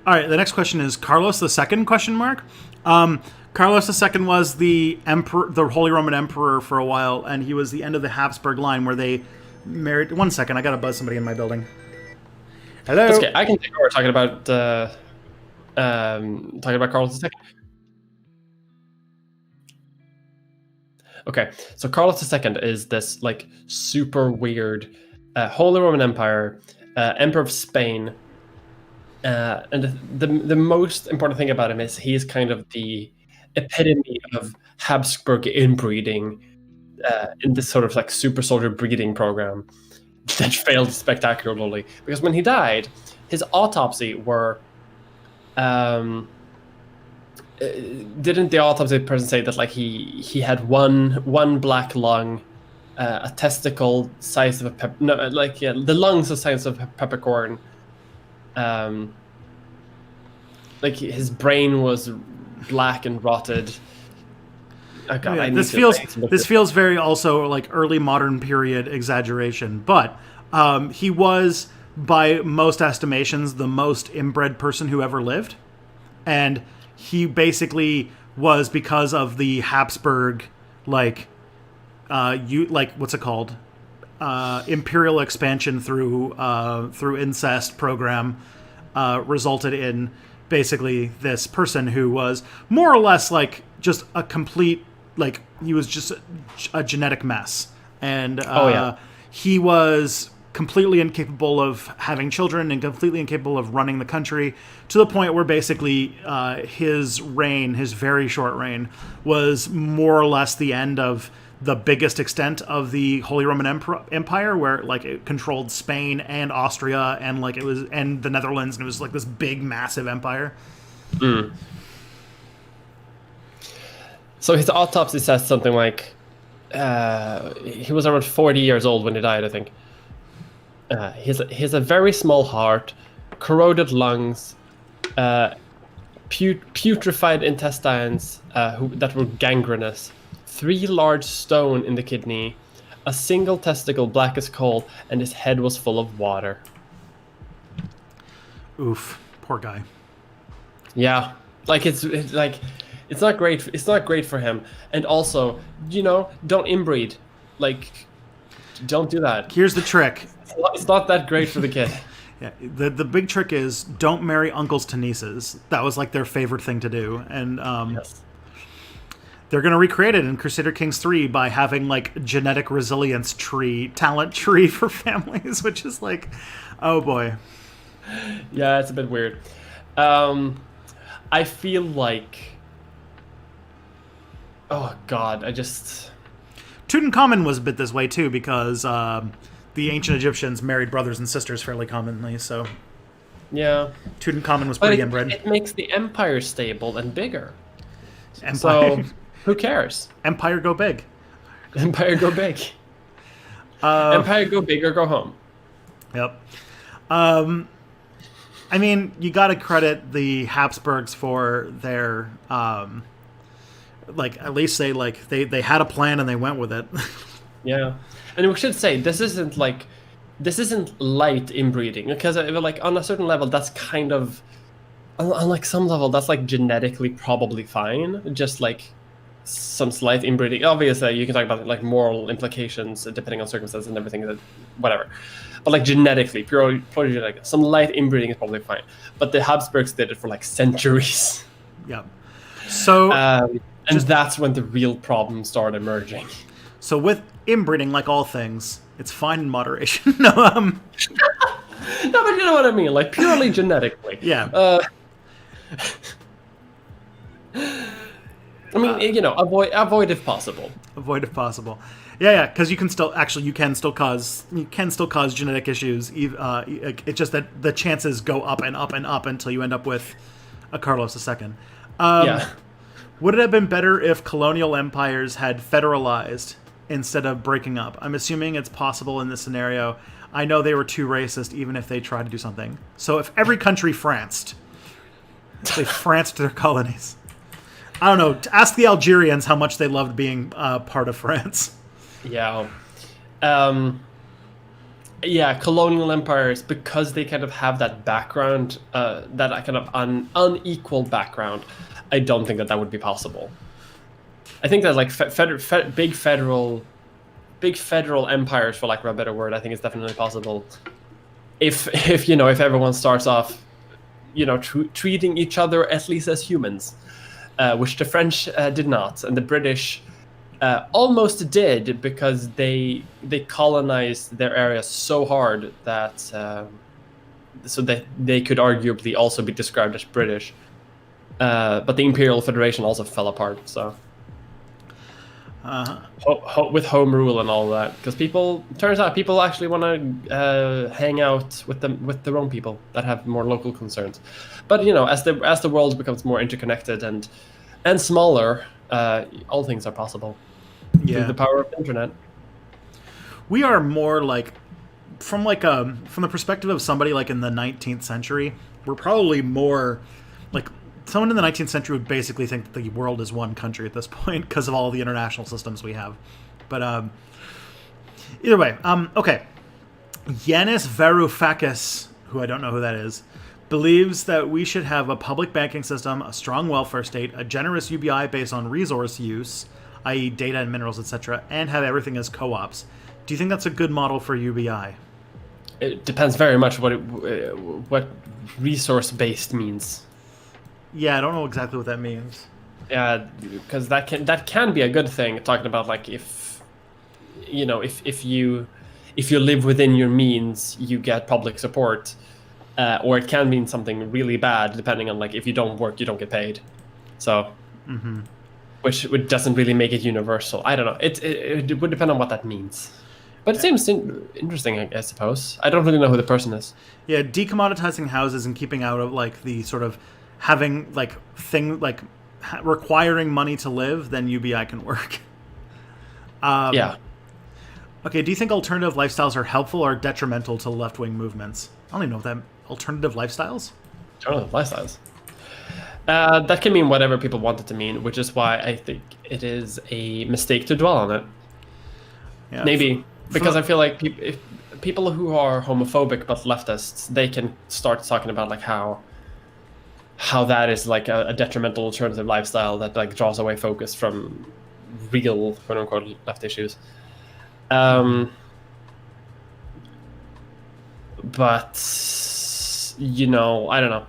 All right. The next question is Carlos II? Question mark. Carlos II was the emperor, the Holy Roman Emperor for a while, and he was the end of the Habsburg line where they married. 1 second, I gotta buzz somebody in my building. Hello. That's okay. I can take over talking about Carlos II. Okay, so Carlos II is this like super weird Holy Roman Empire, Emperor of Spain, and the most important thing about him is he is kind of the epitome of Habsburg inbreeding in this sort of like super soldier breeding program that failed spectacularly. Because when he died, his autopsy were didn't the autopsy person say that like he had one black lung, a testicle size of a the lungs the size of a peppercorn, like his brain was black and rotted. Oh God, yeah, this feels very also like early modern period exaggeration, but he was by most estimations the most inbred person who ever lived, and he basically was because of the Habsburg what's it called, imperial expansion through incest program, resulted in basically this person who was more or less like just a complete, like he was just a genetic mess, and he was completely incapable of having children and completely incapable of running the country, to the point where basically his very short reign, was more or less the end of the biggest extent of the Holy Roman Empire, where like it controlled Spain and Austria and and the Netherlands, and it was like this big, massive empire. Mm. So his autopsy says something like he was around 40 years old when he died, I think. He has a very small heart, corroded lungs, putrefied intestines that were gangrenous, 3 large stones in the kidney, a single testicle black as coal, and his head was full of water. Oof, poor guy. Yeah, like it's not great. It's not great for him, and also, don't inbreed. Like, don't do that. Here's the trick. It's not that great for the kid. Yeah, the big trick is don't marry uncles to nieces. That was like their favorite thing to do, and yes. They're going to recreate it in Crusader Kings 3 by having like genetic resilience tree, talent tree for families, which is like, oh boy. Yeah, it's a bit weird. I feel like, oh god, Tutankhamun was a bit this way too because the ancient Egyptians married brothers and sisters fairly commonly, so yeah. Tutankhamun was But pretty inbred. it makes the empire stable and bigger. Empire, So who cares? Empire go big. Empire go big. Empire go big or go home. Yep. I mean, you got to credit the Habsburgs for their, like, at least say, like, they had a plan and they went with it. Yeah. And we should say, this isn't light inbreeding, because like on a certain level, that's kind of, on like some level, that's like genetically probably fine. Just like some slight inbreeding. Obviously, you can talk about like moral implications depending on circumstances and everything, that whatever. But like genetically, purely genetic, some light inbreeding is probably fine. But the Habsburgs did it for like centuries. Yep. So, And that's when the real problems start emerging. So with inbreeding, like all things, it's fine in moderation. No, No, but you know what I mean, like purely genetically. Yeah. I mean, you know, avoid if possible. Avoid if possible. Yeah, because you can still cause genetic issues. It's just that the chances go up and up and up until you end up with a Carlos II. Yeah. Would it have been better if colonial empires had federalized instead of breaking up? I'm assuming it's possible in this scenario. I know they were too racist even if they tried to do something. So if every country franced, they franced their colonies. I don't know. Ask the Algerians how much they loved being part of France. Yeah. Yeah, colonial empires, because they kind of have that background, that kind of unequal background, I don't think that would be possible. I think that like big federal empires, for lack of a better word, I think it's definitely possible. If everyone starts off, treating each other at least as humans, which the French did not, and the British almost did, because they colonized their area so hard that so that they could arguably also be described as British. But the Imperial Federation also fell apart. So with home rule and all that, because turns out people actually want to hang out with their own people that have more local concerns. But as the world becomes more interconnected and smaller, all things are possible. Yeah. Through the power of the internet. We are more like from the perspective of somebody like in the 19th century, we're probably more like someone in the 19th century would basically think that the world is one country at this point because of all the international systems we have. But either way, okay. Yanis Varoufakis, who I don't know who that is, believes that we should have a public banking system, a strong welfare state, a generous UBI based on resource use, i.e. data and minerals, etc., and have everything as co-ops. Do you think that's a good model for UBI? It depends very much what resource-based means. Yeah, I don't know exactly what that means. Yeah, because that can be a good thing. Talking about like if you live within your means, you get public support, or it can mean something really bad depending on like if you don't work, you don't get paid. So, which doesn't really make it universal. I don't know. It would depend on what that means. But it seems interesting, I suppose. I don't really know who the person is. Yeah, decommoditizing houses and keeping out of like the sort of having like requiring money to live, then UBI can work. Yeah. Okay, do you think alternative lifestyles are helpful or detrimental to left-wing movements? I don't even know what that... Alternative lifestyles? Alternative lifestyles. That can mean whatever people want it to mean, which is why I think it is a mistake to dwell on it. Yeah, maybe. Because I feel like people who are homophobic but leftists, they can start talking about like how that is like a detrimental alternative lifestyle that like draws away focus from real quote-unquote left issues. But I don't know.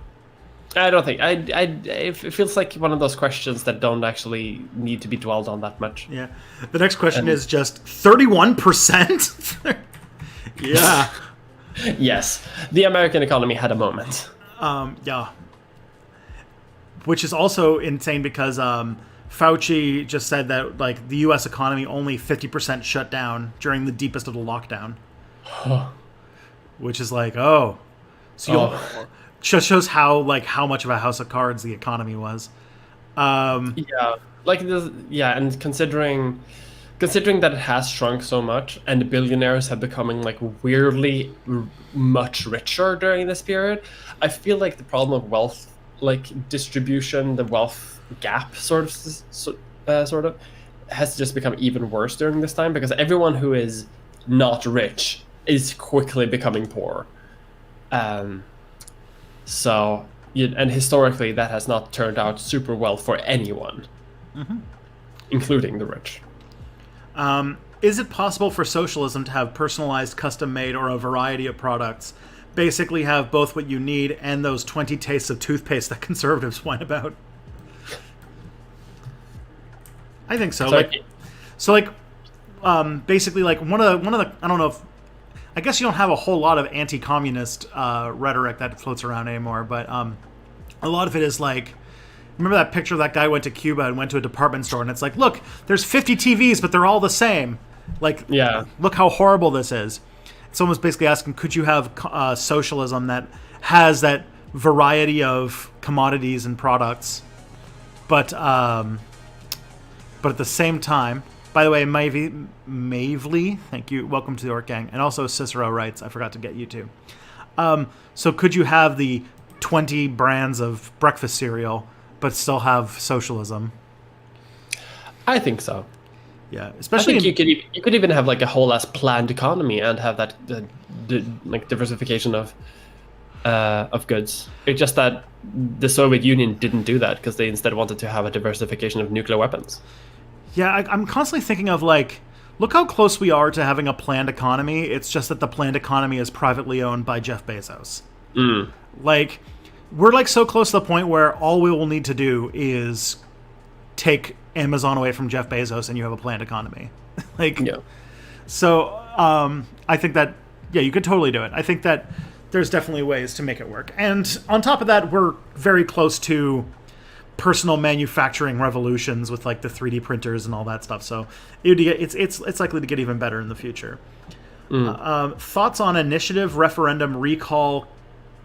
I don't think it feels like one of those questions that don't actually need to be dwelled on that much. Yeah. The next question is just 31%? Yeah. Yes, the American economy had a moment. Yeah. Which is also insane because Fauci just said that like the U.S. economy only 50% shut down during the deepest of the lockdown. Which is like, oh, so just shows how much of a house of cards the economy was. Yeah, like this, yeah, and considering that it has shrunk so much, and the billionaires have becoming like weirdly much richer during this period, I feel like the problem of wealth, like distribution, the wealth gap, sort of, has just become even worse during this time because everyone who is not rich is quickly becoming poor. So, and historically, that has not turned out super well for anyone, including the rich. Is it possible for socialism to have personalized, custom-made, or a variety of products? Basically have both what you need and those 20 tastes of toothpaste that conservatives whine about? I think so. Basically, like one of the I don't know if I guess you don't have a whole lot of anti-communist rhetoric that floats around anymore, but a lot of it is like, remember that picture of that guy went to Cuba and went to a department store, and it's like, look, there's 50 TVs, but they're all the same. Like, Yeah. look how horrible this is. Someone's basically asking, could you have socialism that has that variety of commodities and products, but at the same time, by the way, Mavely, thank you, welcome to the Orc Gang, and also Cicero writes, I forgot to get you too. So could you have the 20 brands of breakfast cereal, but still have socialism? I think so. Yeah, especially I think you could even have like a whole ass planned economy and have that like diversification of goods. It's just that the Soviet Union didn't do that because they instead wanted to have a diversification of nuclear weapons. Yeah, I'm constantly thinking of like, look how close we are to having a planned economy. It's just that the planned economy is privately owned by Jeff Bezos. Like, we're like so close to the point where all we will need to do is take Amazon away from Jeff Bezos and you have a planned economy. So I think that, yeah, you could totally do it. I think that there's definitely ways to make it work. And on top of that, we're very close to personal manufacturing revolutions with like the 3D printers and all that stuff. So it's likely to get even better in the future. Thoughts on initiative, referendum, recall,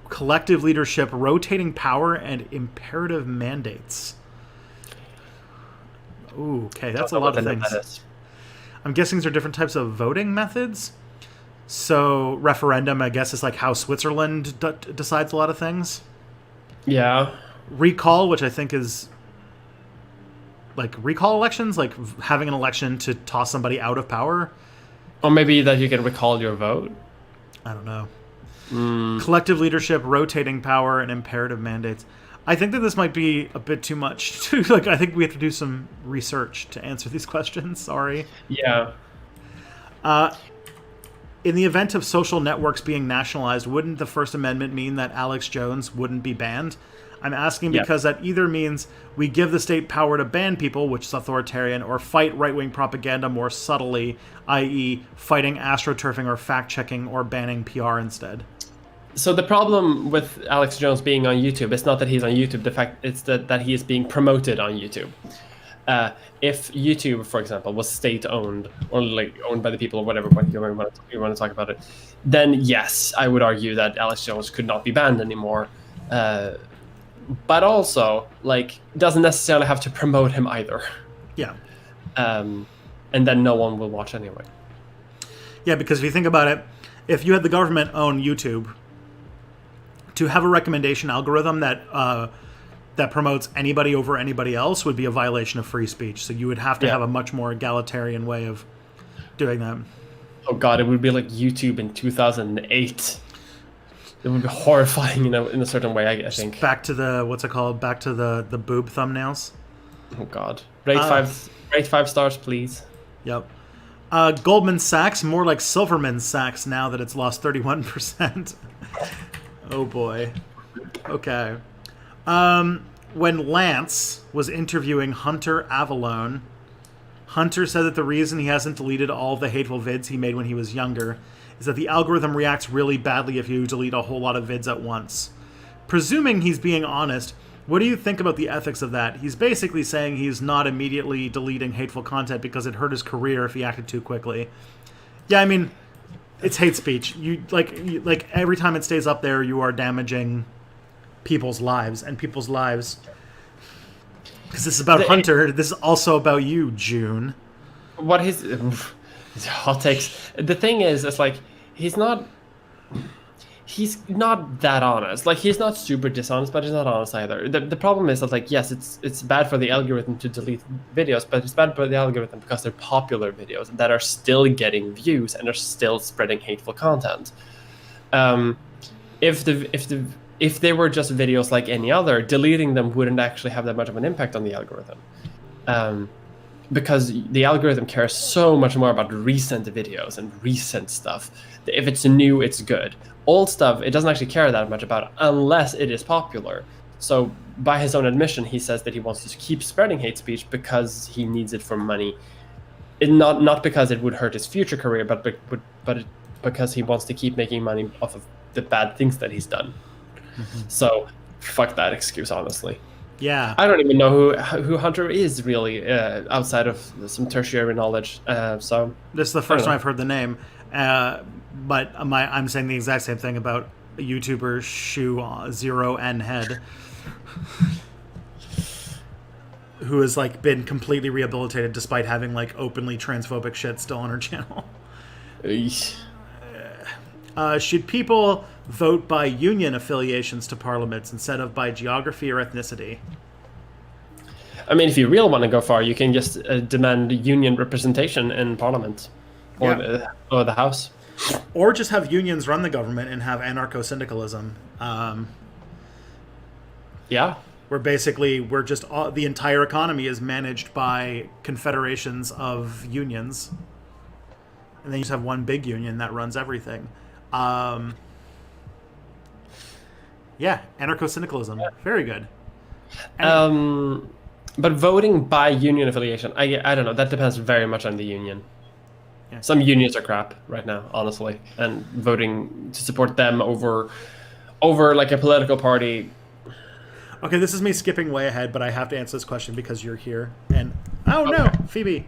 collective leadership, rotating power, and imperative mandates? Ooh, okay, that's a lot of things. I'm guessing these are different types of voting methods. So referendum, I guess, is like how Switzerland decides a lot of things. Yeah. Recall, which I think is like recall elections, like having an election to toss somebody out of power. Or maybe that you can recall your vote. I don't know. Collective leadership, rotating power, and imperative mandates. I think that this might be a bit too much. Like, I think we have to do some research to answer these questions. Sorry. Yeah. In the event of social networks being nationalized, wouldn't the First Amendment mean that Alex Jones wouldn't be banned? I'm asking because that either means we give the state power to ban people, which is authoritarian, or fight right-wing propaganda more subtly, i.e. fighting astroturfing or fact-checking or banning PR instead. So the problem with Alex Jones being on YouTube is not that he's on YouTube. The fact it's that he is being promoted on YouTube. If YouTube, for example, was state-owned or like owned by the people or whatever, you want to talk about it, then yes, I would argue that Alex Jones could not be banned anymore. But also, like, doesn't necessarily have to promote him either. Yeah. And then no one will watch anyway. Yeah, because if you think about it, if you had the government own YouTube, to have a recommendation algorithm that that promotes anybody over anybody else would be a violation of free speech. So you would have to have a much more egalitarian way of doing that. Oh God, it would be like YouTube in 2008. It would be horrifying, in a certain way. I think. Back to the what's it called? Back to the boob thumbnails. Oh God, rate 5 stars, please. Yep. Goldman Sachs, more like Silverman Sachs now that it's lost 31%. Oh boy. Okay. When Lance was interviewing Hunter Avalone, Hunter said that the reason he hasn't deleted all of the hateful vids he made when he was younger is that the algorithm reacts really badly if you delete a whole lot of vids at once. Presuming he's being honest, what do you think about the ethics of that? He's basically saying he's not immediately deleting hateful content because it hurt his career if he acted too quickly. Yeah, I mean, it's hate speech. You like every time it stays up there, you are damaging people's lives and people's lives. Because this is about Hunter. This is also about you, June. What his hot takes. The thing is, it's like he's not that honest. Like, he's not super dishonest, but he's not honest either. The problem is that, like, yes, it's bad for the algorithm to delete videos, but it's bad for the algorithm because they're popular videos that are still getting views and are still spreading hateful content. If they were just videos like any other, deleting them wouldn't actually have that much of an impact on the algorithm. Because the algorithm cares so much more about recent videos and recent stuff. If it's new, it's good. Old stuff, it doesn't actually care that much about unless it is popular. So by his own admission, he says that he wants to keep spreading hate speech because he needs it for money. Not because it would hurt his future career, but because he wants to keep making money off of the bad things that he's done. Mm-hmm. So fuck that excuse, honestly. Yeah. I don't even know who Hunter is really, outside of some tertiary knowledge. So this is the first time I've heard the name. But I'm saying the exact same thing about a YouTuber Shoe Zero N Head, who has like been completely rehabilitated despite having like openly transphobic shit still on her channel. Should people vote by union affiliations to parliaments instead of by geography or ethnicity? I mean, if you really want to go far, you can just demand union representation in parliament or the house. Or just have unions run the government and have anarcho-syndicalism. Yeah. Where basically the entire economy is managed by confederations of unions. And then you just have one big union that runs everything. Anarcho-syndicalism. Yeah. Very good. But voting by union affiliation, I don't know. That depends very much on the union. Yeah. Some unions are crap right now, honestly, and voting to support them over like a political party. Okay, this is me skipping way ahead, but I have to answer this question because you're here. And no, Phoebe.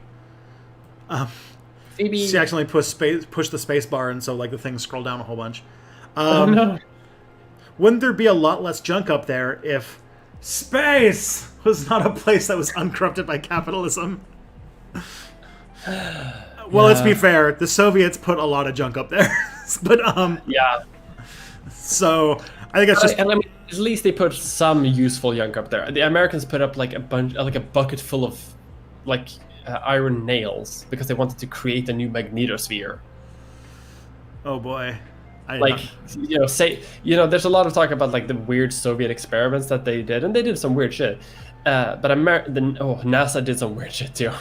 Phoebe. She accidentally pushed the space bar, and so like the thing scrolled down a whole bunch. No. Wouldn't there be a lot less junk up there if space was not a place that was uncorrupted by capitalism? Well, let's be fair. The Soviets put a lot of junk up there, but yeah. So I think it's just. And I mean, at least they put some useful junk up there. The Americans put up like a bucket full of like iron nails because they wanted to create a new magnetosphere. Oh boy. There's a lot of talk about like the weird Soviet experiments that they did, and they did some weird shit. But NASA did some weird shit too.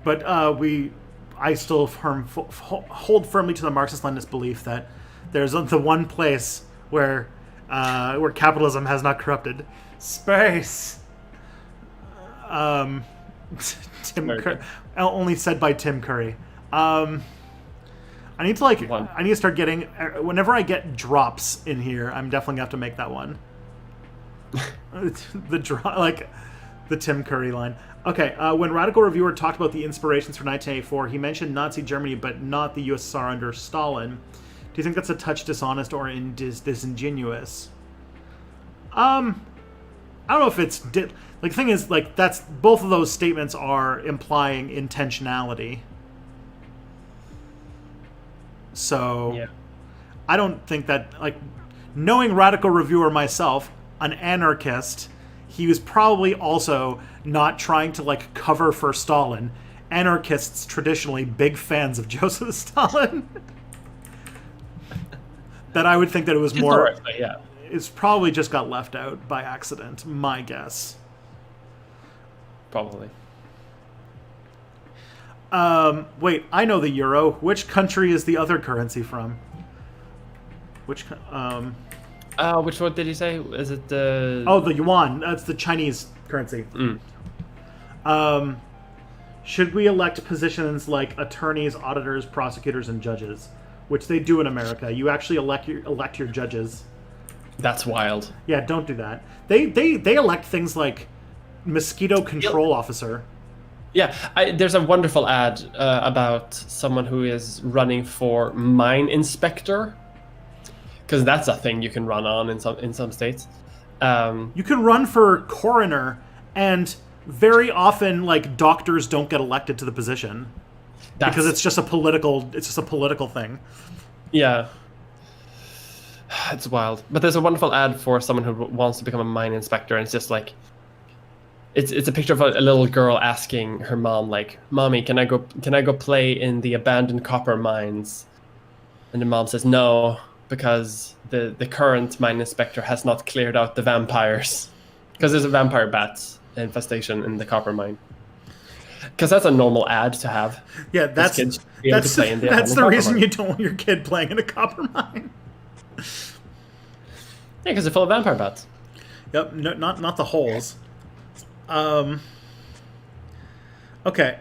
But I still hold firmly to the Marxist-Leninist belief that there's the one place where capitalism has not corrupted: space. Only said by Tim Curry. I need to start getting. Whenever I get drops in here, I'm definitely gonna have to make that one. The Tim Curry line. Okay, when Radical Reviewer talked about the inspirations for 1984, he mentioned Nazi Germany, but not the USSR under Stalin. Do you think that's a touch dishonest or disingenuous? I don't know if it's the thing is that's both of those statements are implying intentionality. So, yeah. I don't think that knowing Radical Reviewer myself, an anarchist. He was probably also not trying to cover for Stalin. Anarchists traditionally big fans of Joseph Stalin. That I would think that it was more. Yeah. It's probably just got left out by accident. My guess. Probably. Wait, I know the euro. Which country is the other currency from? Which one did you say? Is it the? Oh, the yuan. That's the Chinese currency. Mm. Should we elect positions like attorneys, auditors, prosecutors, and judges, which they do in America? You actually elect your judges. That's wild. Yeah, don't do that. They elect things like mosquito control officer. Yeah, there's a wonderful ad about someone who is running for mine inspector, because that's a thing you can run on in some states. You can run for coroner, and very often, like, doctors don't get elected to the position because it's just a political thing. Yeah. It's wild. But there's a wonderful ad for someone who wants to become a mine inspector, and it's just like it's a picture of a little girl asking her mom, like, "Mommy, can I go play in the abandoned copper mines?" And the mom says no, because the current mine inspector has not cleared out the vampires, because there's a vampire bat infestation in the copper mine. Because that's a normal ad to have. Yeah, that's the reason you don't want your kid playing in a copper mine. Yeah, because they're full of vampire bats. Yep, no, not the holes. Okay.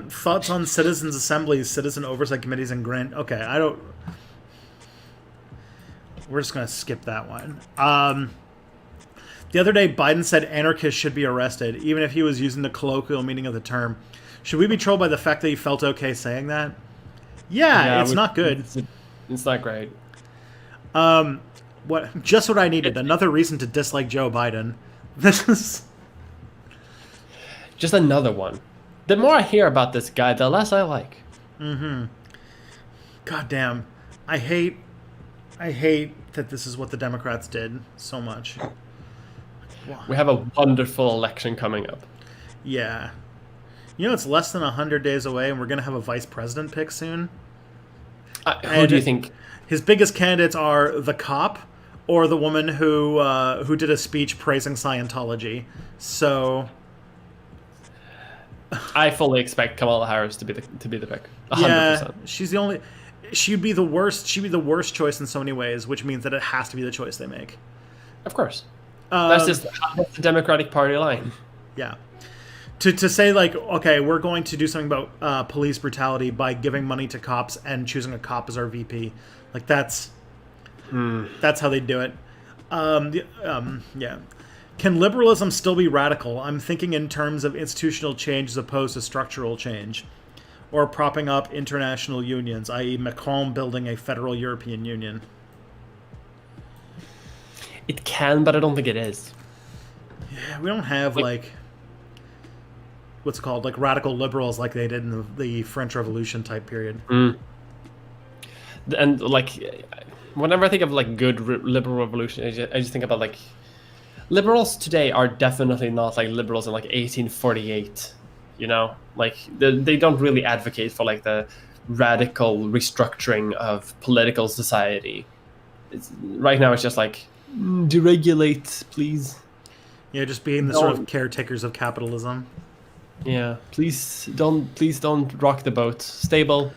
Thoughts on citizens' assemblies, citizen oversight committees, and grant. Okay, we're just gonna skip that one. The other day, Biden said anarchists should be arrested, even if he was using the colloquial meaning of the term. Should we be trolled by the fact that he felt okay saying that? Yeah, it's not good. It's not great. Just what I needed. Another reason to dislike Joe Biden. This is just another one. The more I hear about this guy, the less I like. Mm-hmm. God damn. I hate that this is what the Democrats did so much. We have a wonderful election coming up. Yeah. You know, it's less than 100 days away, and we're going to have a vice president pick soon. Who do you think? His biggest candidates are the cop or the woman who did a speech praising Scientology. So I fully expect Kamala Harris to be the pick. 100%. Yeah, she'd be the worst choice in so many ways, which means that it has to be the choice they make. Of course. That's the Democratic Party line. Yeah. To say, like, okay, we're going to do something about police brutality by giving money to cops and choosing a cop as our VP. Like, that's how they do it. Yeah. Can liberalism still be radical? I'm thinking in terms of institutional change as opposed to structural change. Or propping up international unions, i.e. Macron building a federal European Union. It can, but I don't think it is. Yeah, we don't have, like what's it called? Like radical liberals like they did in the French Revolution type period. And, like, whenever I think of, like, good liberal revolution, I just think about, like, liberals today are definitely not like liberals in, like, 1848, you know? Like, they don't really advocate for, like, the radical restructuring of political society. Right now it's just like, deregulate, please. Yeah, just being the sort of caretakers of capitalism. Yeah, please don't rock the boat. Stable.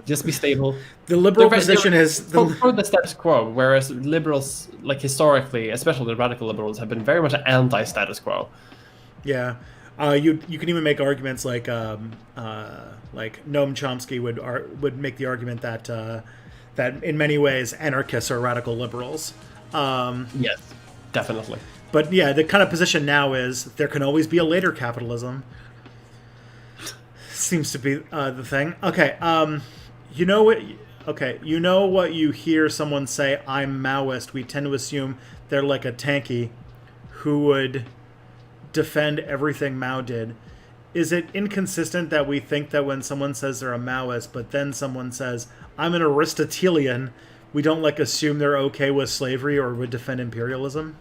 Just be stable. The liberal position is for the status quo, whereas liberals, like, historically, especially the radical liberals, have been very much anti-status quo. Yeah, you can even make arguments like Noam Chomsky would make the argument that in many ways anarchists are radical liberals. Yes, definitely. But yeah, the kind of position now is there can always be a later capitalism. Seems to be the thing. Okay, you know what? Okay, you know what you hear someone say, I'm Maoist, we tend to assume they're like a tanky who would defend everything Mao did. Is it inconsistent that we think that when someone says they're a Maoist, but then someone says, I'm an Aristotelian, we don't, like, assume they're okay with slavery or would defend imperialism?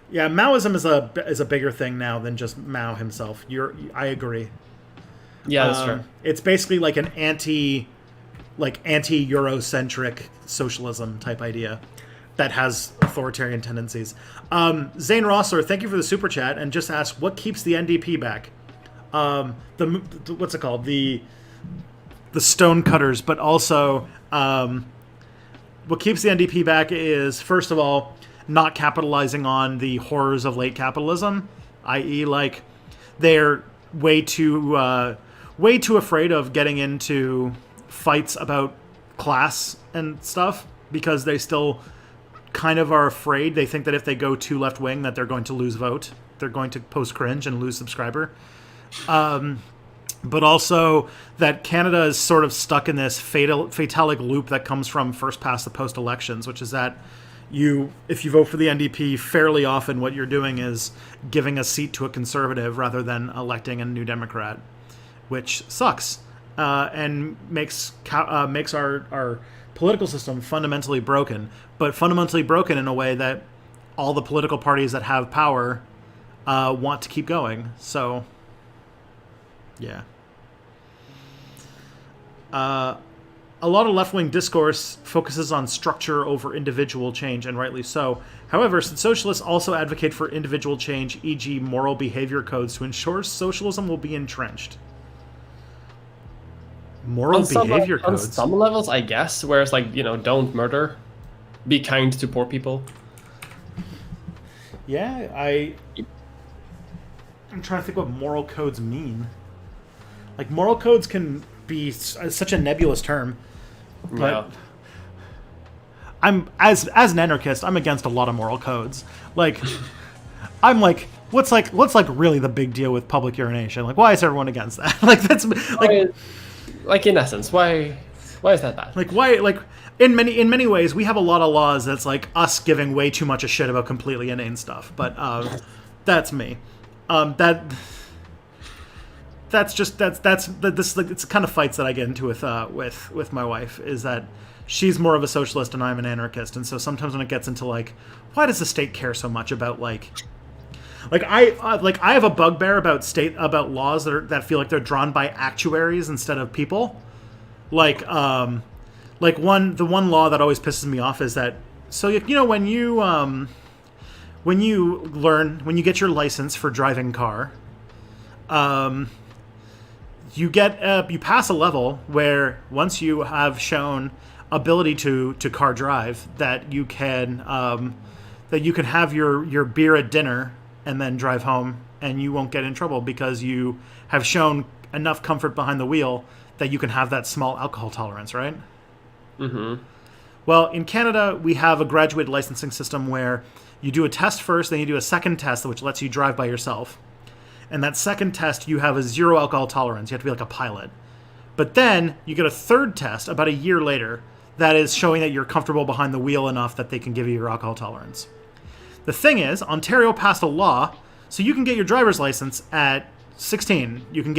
Yeah, Maoism is a bigger thing now than just Mao himself. I agree. Yeah, that's true. It's basically like an anti-Eurocentric socialism type idea that has authoritarian tendencies. Zane Rossler, thank you for the super chat, and just asked, what keeps the NDP back? What's it called? The stonecutters, but also what keeps the NDP back is, first of all, not capitalizing on the horrors of late capitalism, i.e., like they're way too afraid of getting into fights about class and stuff because they still kind of are afraid. They think that if they go too left wing, that they're going to lose vote. They're going to post cringe and lose subscriber. But also that Canada is sort of stuck in this fatalic loop that comes from first past the post elections, which is that if you vote for the NDP, fairly often what you're doing is giving a seat to a conservative rather than electing a new Democrat, which sucks and makes our political system fundamentally broken, but fundamentally broken in a way that all the political parties that have power want to keep going. So, yeah. A lot of left-wing discourse focuses on structure over individual change, and rightly so. However, socialists also advocate for individual change, e.g. moral behavior codes, to ensure socialism will be entrenched. Moral behavior codes? On some levels, I guess, whereas, like, don't murder, be kind to poor people. Yeah, I'm trying to think what moral codes mean. Like, moral codes can be such a nebulous term. But Yeah. I'm as an anarchist, I'm against a lot of moral codes. Like, I'm like, what's really the big deal with public urination? Like, why is everyone against that? Like, that's like in essence, why is that bad? Like, why? Like, in many ways, we have a lot of laws that's like us giving way too much a shit about completely inane stuff. But that's me. It's the kind of fights that I get into with my wife, is that she's more of a socialist and I'm an anarchist, and so sometimes when it gets into like, why does the state care so much about I have a bugbear about laws that feel like they're drawn by actuaries instead of people. The one law that always pisses me off is that, so when you get your license for driving a car, you pass a level where once you have shown ability to car drive, that you can have your beer at dinner and then drive home, and you won't get in trouble because you have shown enough comfort behind the wheel that you can have that small alcohol tolerance, right? Mm-hmm. Well, in Canada, we have a graduated licensing system where you do a test first, then you do a second test, which lets you drive by yourself. And that second test, you have a zero alcohol tolerance. You have to be like a pilot. But then you get a third test about a year later that is showing that you're comfortable behind the wheel enough that they can give you your alcohol tolerance. The thing is, Ontario passed a law, so you can get your driver's license at 16. You can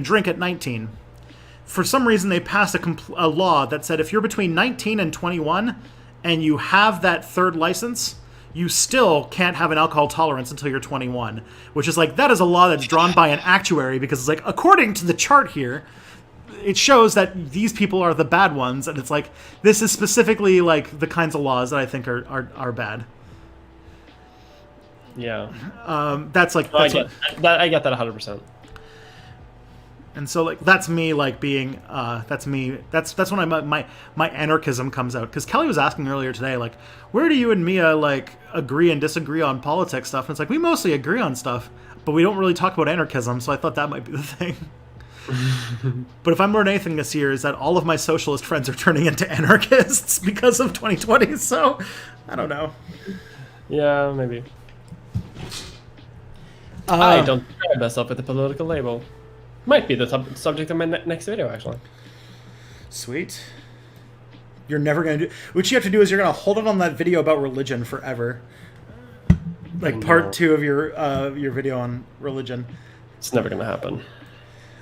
drink at 19. For some reason, they passed a law that said if you're between 19 and 21 and you have that third license, you still can't have an alcohol tolerance until you're 21, which is like, that is a law that's drawn by an actuary, because it's like, according to the chart here, it shows that these people are the bad ones, and it's like, this is specifically like the kinds of laws that I think are bad. Yeah. I get that 100%. And so, like, that's me, like, being, that's when my anarchism comes out. Because Kelly was asking earlier today, like, where do you and Mia, like, agree and disagree on politics stuff? And it's like, we mostly agree on stuff, but we don't really talk about anarchism, so I thought that might be the thing. But if I'm learning anything this year, is that all of my socialist friends are turning into anarchists because of 2020, so I don't know. Yeah, maybe. I don't describe myself with a political label. Might be the subject of my next video, actually. Sweet. You're never going to do... What you have to do is you're going to hold it on that video about religion forever. Like part 2 of your video on religion. It's never going to happen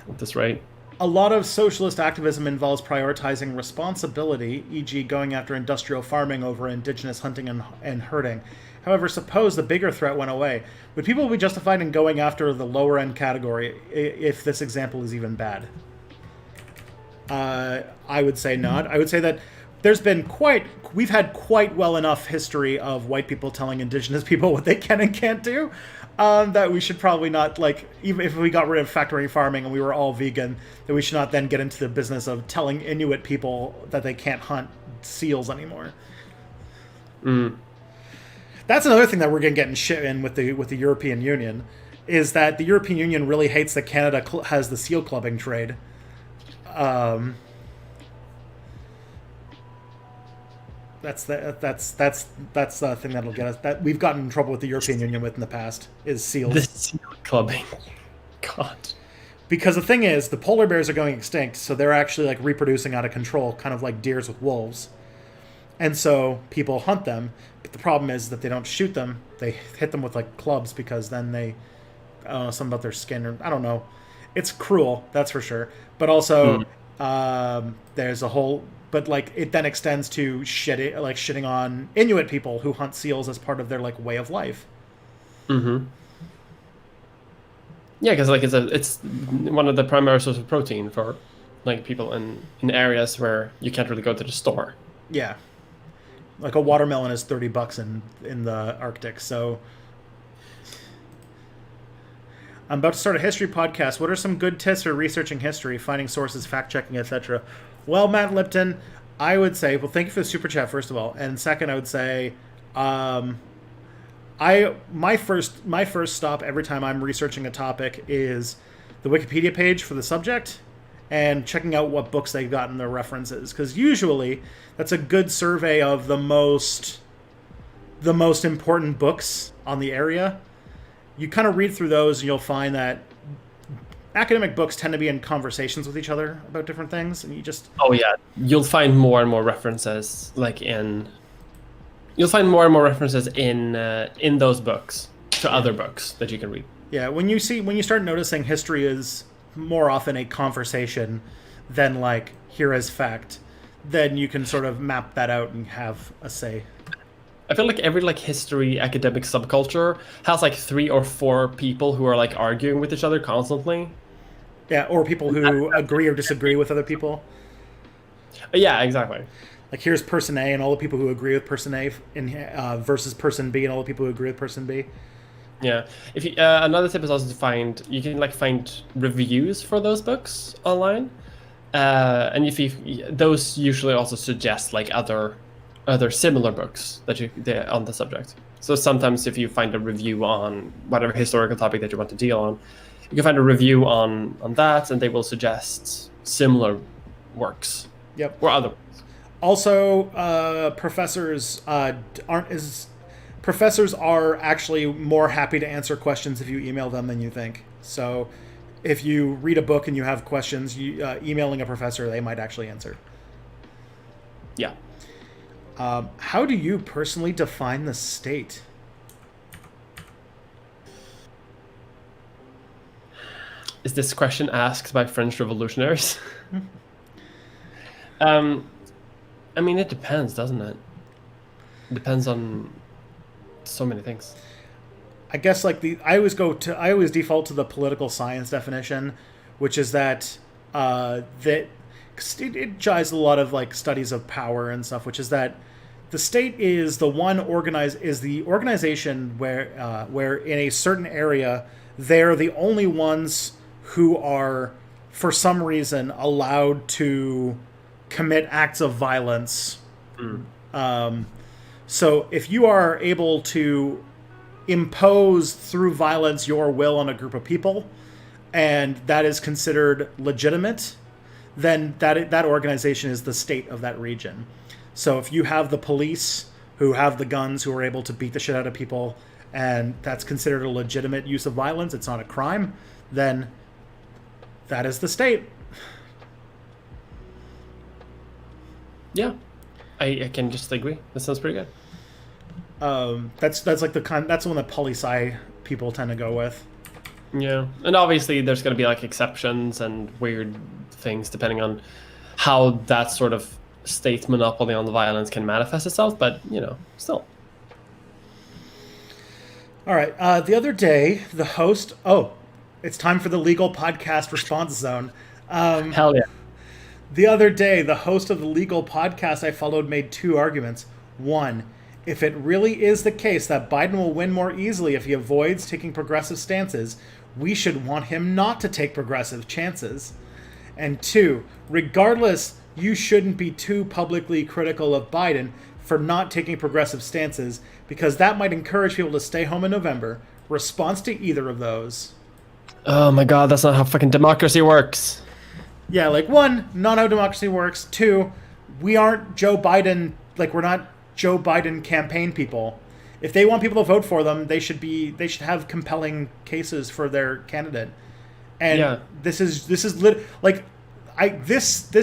at this rate. A lot of socialist activism involves prioritizing responsibility, e.g. going after industrial farming over indigenous hunting and herding. However, suppose the bigger threat went away. Would people be justified in going after the lower-end category if this example is even bad? I would say not. I would say that we've had quite well enough history of white people telling indigenous people what they can and can't do, that we should probably not, like, even if we got rid of factory farming and we were all vegan, that we should not then get into the business of telling Inuit people that they can't hunt seals anymore. Mm. That's another thing that we're going to get in shit in with the European Union, is that the European Union really hates that Canada has the seal clubbing trade. That's the thing that'll get us. That we've gotten in trouble with the European Union with in the past is seals. The seal clubbing. God. Because the thing is, the polar bears are going extinct, so they're actually like reproducing out of control, kind of like deers with wolves. And so people hunt them, but the problem is that they don't shoot them. They hit them with like clubs because then they, I don't know, something about their skin, or I don't know. It's cruel, that's for sure. But also, there's a whole, but like it then extends to shitting on Inuit people who hunt seals as part of their like way of life. Mm-hmm. Yeah, because like it's one of the primary sources of protein for like people in areas where you can't really go to the store. Yeah, like a watermelon is $30 in the Arctic. So I'm about to start a history podcast. What are some good tips for researching history, finding sources, fact checking, etc.? Well, Matt Lipton, I would say, well, thank you for the super chat first of all, and second, I would say, my first stop every time I'm researching a topic is the Wikipedia page for the subject and checking out what books they've got in their references, because usually that's a good survey of the most important books on the area. You kind of read through those and you'll find that academic books tend to be in conversations with each other about different things, and you just... Oh yeah, you'll find more and more references You'll find more and more references in those books to other books that you can read. Yeah, when you start noticing history is more often a conversation than like here as fact, then you can sort of map that out and have a say. I feel like every like history academic subculture has like 3 or 4 people who are like arguing with each other constantly. Yeah, or people who agree or disagree with other people. Yeah, exactly. Like here's person A and all the people who agree with person A versus person B and all the people who agree with person B. Yeah. If you, another tip is also to you can find reviews for those books online, and those usually also suggest like other similar books that on the subject. So sometimes if you find a review on whatever historical topic that you want to deal on, you can find a review on that, and they will suggest similar works. Yep. Or other works. Also, professors are actually more happy to answer questions if you email them than you think. So if you read a book and you have questions, emailing a professor, they might actually answer. Yeah. How do you personally define the state? Is this question asked by French revolutionaries? I mean, it depends, doesn't it? It depends on so many things. I guess I always default to the political science definition, which is that it jives a lot of like studies of power and stuff, which is that the state is the organization where in a certain area they're the only ones who are for some reason allowed to commit acts of violence. So if you are able to impose through violence your will on a group of people, and that is considered legitimate, then that organization is the state of that region. So if you have the police who have the guns who are able to beat the shit out of people, and that's considered a legitimate use of violence, it's not a crime, then that is the state. Yeah, I can just agree. That sounds pretty good. That's like that's the one that poli-sci people tend to go with. Yeah, and obviously there's going to be like exceptions and weird things depending on how that sort of state monopoly on the violence can manifest itself, but still. All right. The other day, the host. Oh, it's time for the legal podcast response zone. Hell yeah. The other day, the host of the legal podcast I followed made 2 arguments. 1, if it really is the case that Biden will win more easily if he avoids taking progressive stances, we should want him not to take progressive chances. And 2, regardless, you shouldn't be too publicly critical of Biden for not taking progressive stances because that might encourage people to stay home in November. Response to either of those. Oh my god, that's not how fucking democracy works. Yeah, like, one, not how democracy works. Two, we aren't Joe Biden, like, we're not Joe Biden campaign people. If they want people to vote for them, they should have compelling cases for their candidate. And Yeah. this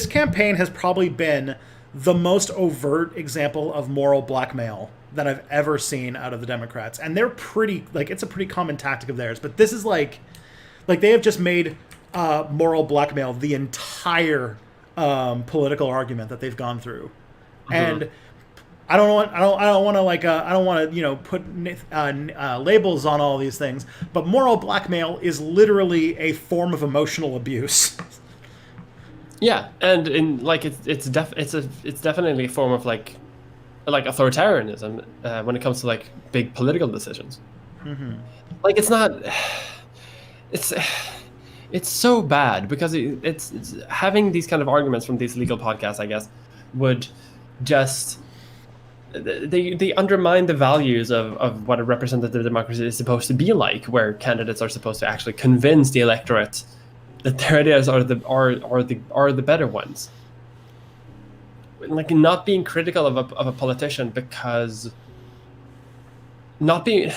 campaign has probably been the most overt example of moral blackmail that I've ever seen out of the Democrats. And they're pretty, like, it's a pretty common tactic of theirs. But this is like they have just made moral blackmail the entire political argument that they've gone through. Mm-hmm. And I don't want to put labels on all these things, but moral blackmail is literally a form of emotional abuse. Yeah, and it's definitely a form of like authoritarianism when it comes to like big political decisions. Mm-hmm. Like it's so bad because it's having these kind of arguments from these legal podcasts, I guess, would just they undermine the values of what a representative democracy is supposed to be like, where candidates are supposed to actually convince the electorate that their ideas are the better ones. Like, not being critical of a politician because not being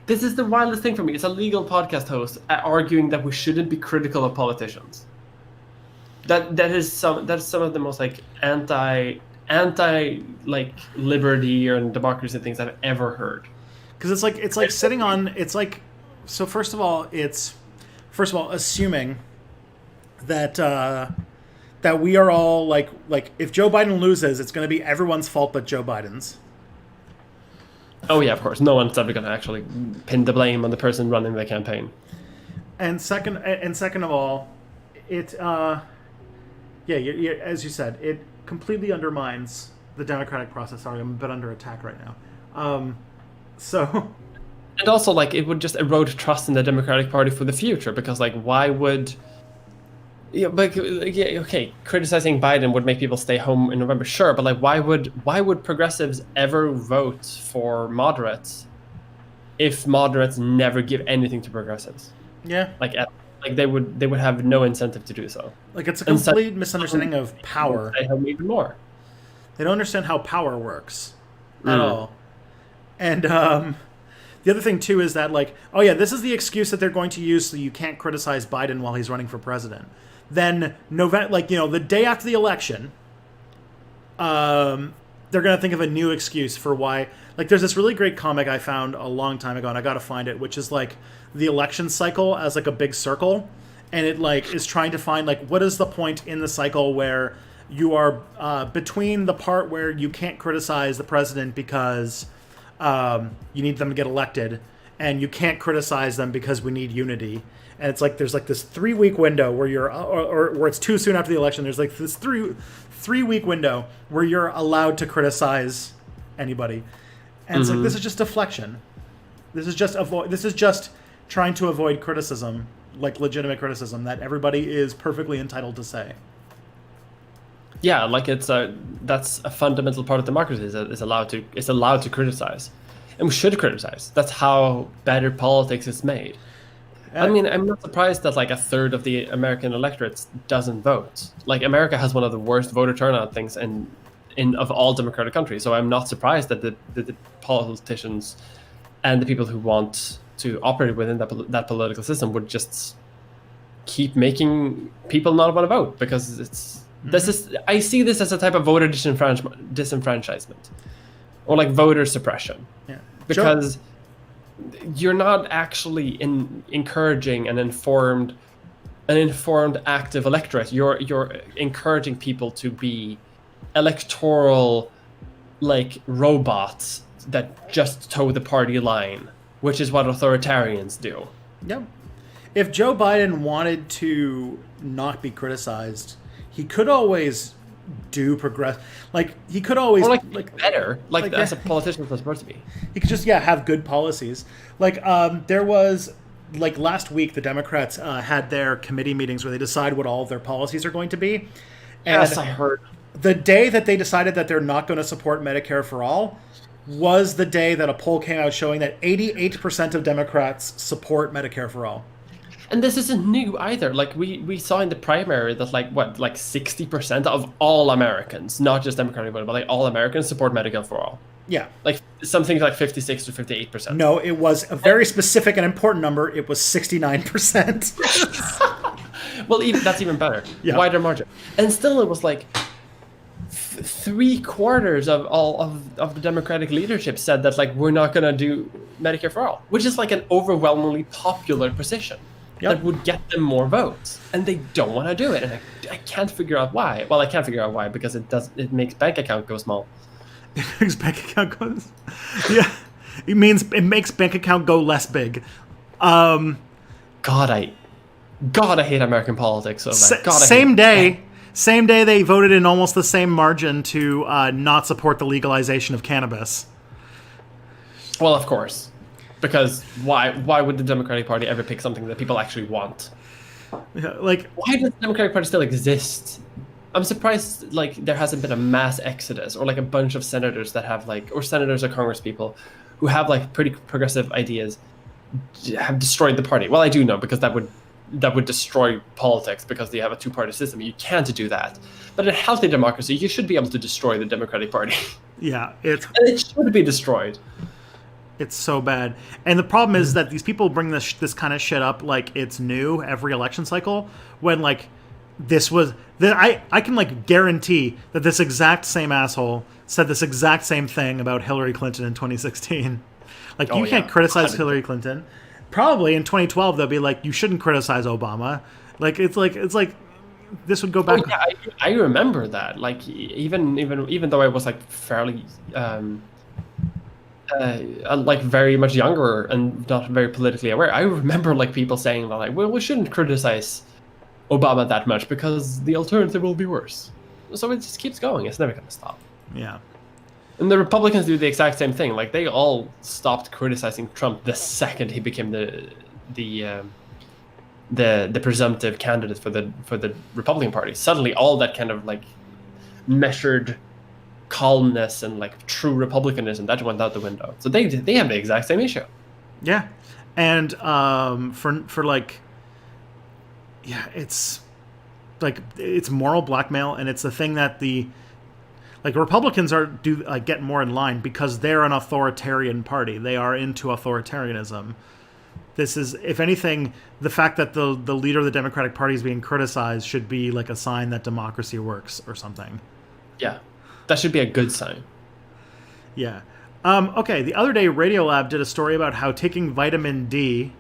this is the wildest thing for me. It's a legal podcast host arguing that we shouldn't be critical of politicians. That is some of the most like anti like liberty or democracy things I've ever heard. Because it's like sitting on, it's like, so first of all assuming that that we are all like if Joe Biden loses, it's going to be everyone's fault but Joe Biden's. Oh yeah, of course. No one's ever going to actually pin the blame on the person running the campaign. And second of all, it as you said, it completely undermines the democratic process. Sorry, I'm a bit under attack right now. And also, like, it would just erode trust in the Democratic Party for the future, because like, why would criticizing Biden would make people stay home in November, sure, but like, why would progressives ever vote for moderates if moderates never give anything to progressives? Yeah, like they would have no incentive to do so. Like, it's a complete misunderstanding of power. They have even more. They don't understand how power works at all. And the other thing too is that, like, oh yeah, this is the excuse that they're going to use so you can't criticize Biden while he's running for president. Then the day after the election, they're going to think of a new excuse for why. Like, there's this really great comic I found a long time ago, and I got to find it, which is like the election cycle as like a big circle, and it like is trying to find like what is the point in the cycle where you are between the part where you can't criticize the president because you need them to get elected, and you can't criticize them because we need unity. And it's like there's like this 3-week window where you're, or where it's too soon after the election. There's like this three-week window where you're allowed to criticize anybody, and it's like, this is just deflection. This is just trying to avoid criticism, like legitimate criticism that everybody is perfectly entitled to say. Yeah, like that's a fundamental part of democracy. Is allowed to criticize, and we should criticize. That's how better politics is made. I mean, I'm not surprised that like a third of the American electorate doesn't vote. Like, America has one of the worst voter turnout things of all democratic countries. So I'm not surprised that the politicians and the people who want to operate within that political system would just keep making people not want to vote, because I see this as a type of voter disenfranchisement, or like voter suppression. Yeah. Because you're not actually encouraging an informed, active electorate. You're encouraging people to be electoral, like, robots that just toe the party line, which is what authoritarians do. Yep. If Joe Biden wanted to not be criticized, he could always do progress. Like, he could always, or like better. Like as a politician is supposed to be. He could just have good policies. Like, there was, like, last week the Democrats had their committee meetings where they decide what all of their policies are going to be. And Yes, I heard. the day that they decided that they're not going to support Medicare for all was the day that a poll came out showing that 88% of Democrats support Medicare for all. And this isn't new either. Like we saw in the primary that like 60% of all Americans, not just Democratic voters, but like all Americans support Medicare for all. Yeah. Like something like 56 to 58%. No, it was a very specific and important number. It was 69%. Well, that's even better. Yeah. Wider margin. And still it was like 3/4 of all of the Democratic leadership said that like we're not going to do Medicare for all, which is like an overwhelmingly popular position. Yep. That would get them more votes, and they don't want to do it, and I can't figure out why. Well, I can't figure out why because it makes bank account go small. It makes bank account goes. Yeah, it makes bank account go less big. God, I hate American politics so bad. Same day they voted in almost the same margin to not support the legalization of cannabis. Well, of course. Because why would the Democratic Party ever pick something that people actually want? Yeah, like, why does the Democratic Party still exist? I'm surprised like there hasn't been a mass exodus or like a bunch of senators that have like, or senators or Congress people who have like pretty progressive ideas have destroyed the party. Well, I do know because that would destroy politics because they have a two-party system. You can't do that. But in a healthy democracy, you should be able to destroy the Democratic Party. Yeah, and it should be destroyed. It's so bad. And the problem is that these people bring this kind of shit up like it's new every election cycle when like this was I can like guarantee that this exact same asshole said this exact same thing about Hillary Clinton in 2016. Like you can't criticize 100%. Hillary Clinton. Probably in 2012 they'll be like you shouldn't criticize Obama. Like it's like this would go back. Oh, yeah, I remember that. Like even though I was like fairly like very much younger and not very politically aware, I remember like people saying that like, well, we shouldn't criticize Obama that much because the alternative will be worse. So it just keeps going. It's never going to stop. Yeah. And the Republicans do the exact same thing. Like they all stopped criticizing Trump the second he became the presumptive candidate for the Republican Party. Suddenly, all that kind of like measured calmness and like true republicanism that went out the window. So they have the exact same issue. Yeah, and for like, yeah, it's like it's moral blackmail, and it's the thing that the like Republicans get more in line because they're an authoritarian party. They are into authoritarianism. This is, if anything, the fact that the leader of the Democratic Party is being criticized should be like a sign that democracy works or something. Yeah. That should be a good sign. Yeah. Okay, the other day, Radiolab did a story about how taking vitamin D,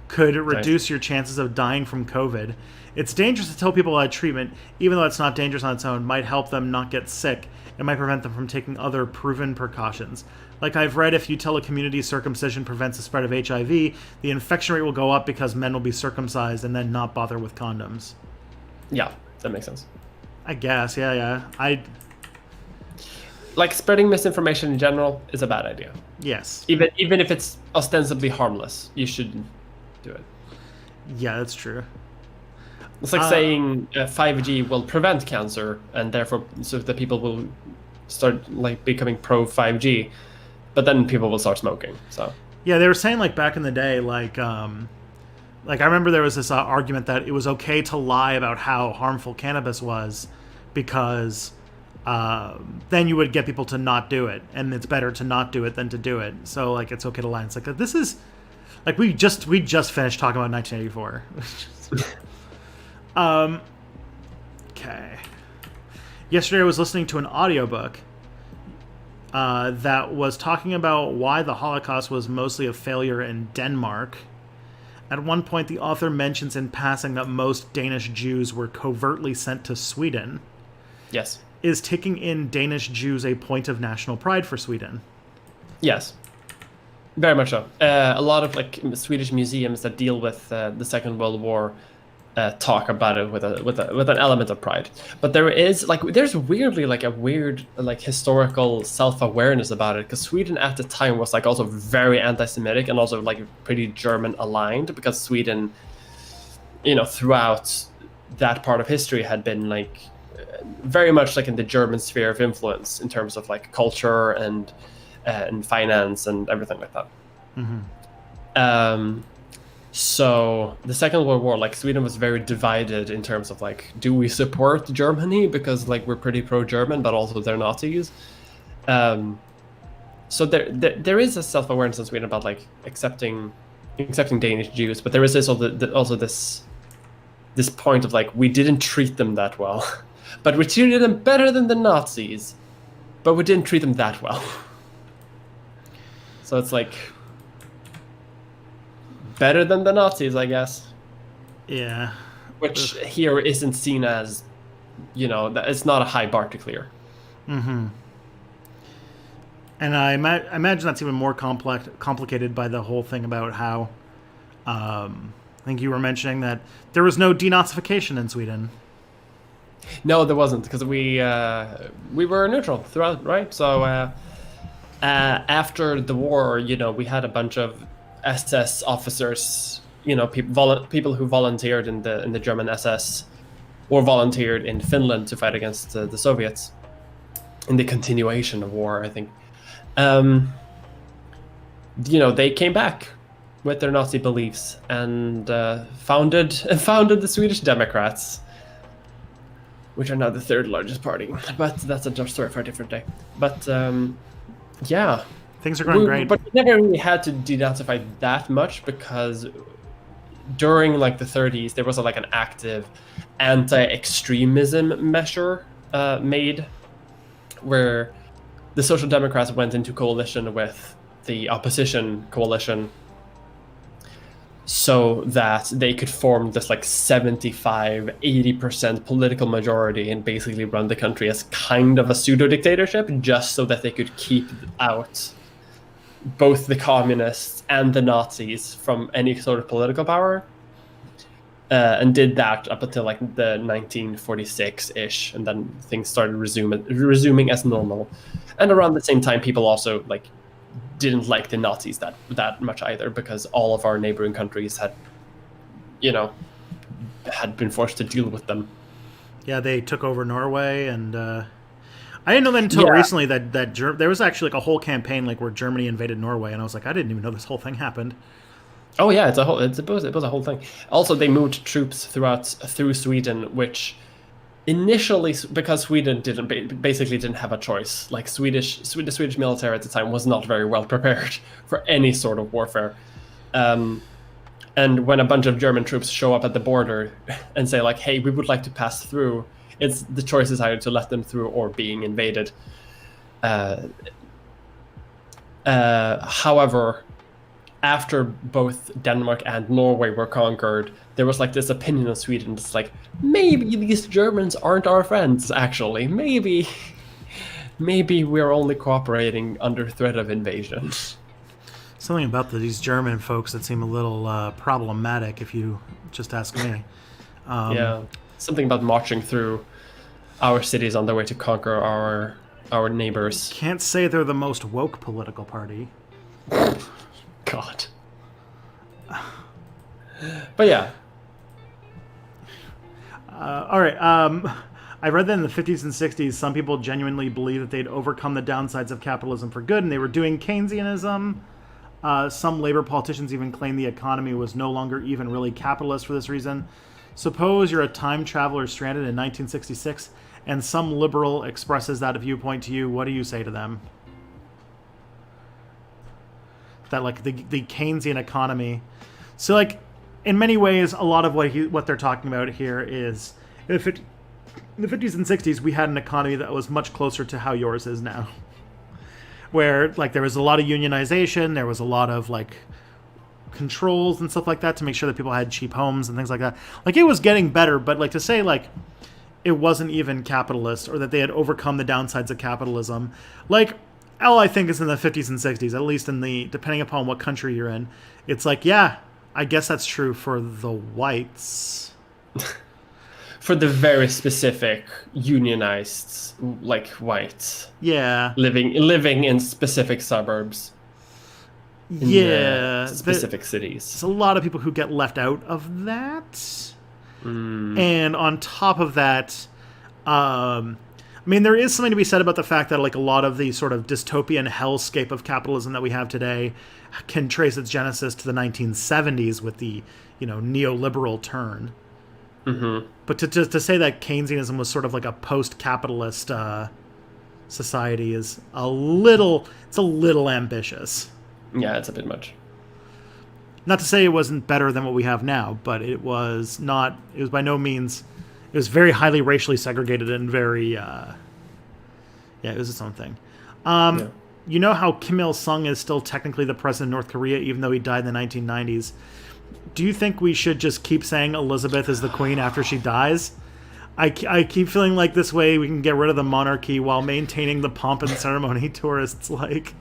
could reduce your chances of dying from COVID. It's dangerous to tell people about treatment, even though it's not dangerous on its own, might help them not get sick. It might prevent them from taking other proven precautions. Like I've read, if you tell a community circumcision prevents the spread of HIV, the infection rate will go up because men will be circumcised and then not bother with condoms. Yeah, that makes sense. I guess, yeah. Like spreading misinformation in general is a bad idea. Yes. Even if it's ostensibly harmless, you shouldn't do it. Yeah, that's true. It's like saying 5G will prevent cancer, and therefore, so that people will start like becoming pro 5G, but then people will start smoking. So yeah, they were saying like back in the day, like I remember there was this argument that it was okay to lie about how harmful cannabis was because then you would get people to not do it, and it's better to not do it than to do it. So like it's okay to lie. It's like this is like we just finished talking about 1984. Okay. Yesterday I was listening to an audiobook that was talking about why the Holocaust was mostly a failure in Denmark. At one point, the author mentions in passing that most Danish Jews were covertly sent to Sweden. Yes. Is taking in Danish Jews a point of national pride for Sweden? Yes. Very much so. A lot of like Swedish museums that deal with the Second World War talk about it with an element of pride. But there's weirdly like a weird like historical self-awareness about it, because Sweden at the time was like also very anti-Semitic and also like pretty German aligned, because Sweden, throughout that part of history had been like very much like in the German sphere of influence in terms of like culture and finance and everything like that. So the Second World War, like Sweden was very divided in terms of like, do we support Germany because like we're pretty pro-German, but also they're Nazis. So there is a self-awareness in Sweden about like accepting Danish Jews, but there is also this point of like, we didn't treat them that well, but we treated them better than the Nazis, but we didn't treat them that well. So it's like better than the Nazis, I guess. Yeah. Which here isn't seen as, it's not a high bar to clear. And I imagine that's even more complicated by the whole thing about how, I think you were mentioning that there was no denazification in Sweden. No, there wasn't, because we were neutral throughout, right? So after the war, we had a bunch of SS officers, people who volunteered in the German SS or volunteered in Finland to fight against the Soviets in the continuation of war, I think. They came back with their Nazi beliefs and founded the Swedish Democrats, which are now the third largest party. But that's a story for a different day. But yeah, things are going great. But we never really had to denazify that much because during like the 30s there was like an active anti-extremism measure made, where the Social Democrats went into coalition with the opposition coalition so that they could form this like 75-80% political majority and basically run the country as kind of a pseudo-dictatorship, just so that they could keep out both the communists and the Nazis from any sort of political power. And did that up until like the 1946-ish, and then things started resuming as normal. And around the same time, people also like didn't like the Nazis that much either, because all of our neighboring countries had been forced to deal with them. Yeah, they took over Norway, and I didn't know that until recently that there was actually like a whole campaign like where Germany invaded Norway, and I was like, I didn't even know this whole thing happened. Oh yeah, it was a whole thing. Also, they moved troops through Sweden, which initially, because Sweden basically didn't have a choice. Like the Swedish military at the time was not very well prepared for any sort of warfare. And when a bunch of German troops show up at the border and say like, "Hey, we would like to pass through," the choice is either to let them through or being invaded. However, after both Denmark and Norway were conquered, there was like this opinion of Sweden. It's like, maybe these Germans aren't our friends, actually. Maybe we're only cooperating under threat of invasion. Something about these German folks that seem a little problematic, if you just ask me. Yeah, something about marching through our cities on their way to conquer our neighbors. Can't say they're the most woke political party. God. But yeah. All right. I read that in the 50s and 60s, some people genuinely believed that they'd overcome the downsides of capitalism for good, and they were doing Keynesianism. Some labor politicians even claimed the economy was no longer even really capitalist for this reason. Suppose you're a time traveler stranded in 1966, and some liberal expresses that viewpoint to you. What do you say to them? That like the Keynesian economy. So like in many ways, a lot of what they're talking about here is in the 50s and 60s, we had an economy that was much closer to how yours is now, where like there was a lot of unionization, there was a lot of like controls and stuff like that to make sure that people had cheap homes and things like that. Like it was getting better, but like to say like it wasn't even capitalist or that they had overcome the downsides of capitalism, like all I think is in the 50s and 60s, at least depending upon what country you're in, it's like, yeah, I guess that's true for the whites. For the very specific unionized, like whites. Yeah. Living in specific suburbs. In specific cities. There's a lot of people who get left out of that. And on top of that, I mean, there is something to be said about the fact that like a lot of the sort of dystopian hellscape of capitalism that we have today can trace its genesis to the 1970s with the, neoliberal turn. Mm-hmm. But to say that Keynesianism was sort of like a post-capitalist society is a little ambitious. Yeah, it's a bit much. Not to say it wasn't better than what we have now, but it was by no means. It was very highly racially segregated and very, it was its own thing. Yeah. You know how Kim Il-sung is still technically the president of North Korea, even though he died in the 1990s. Do you think we should just keep saying Elizabeth is the queen after she dies? I keep feeling like this way we can get rid of the monarchy while maintaining the pomp and ceremony tourists like.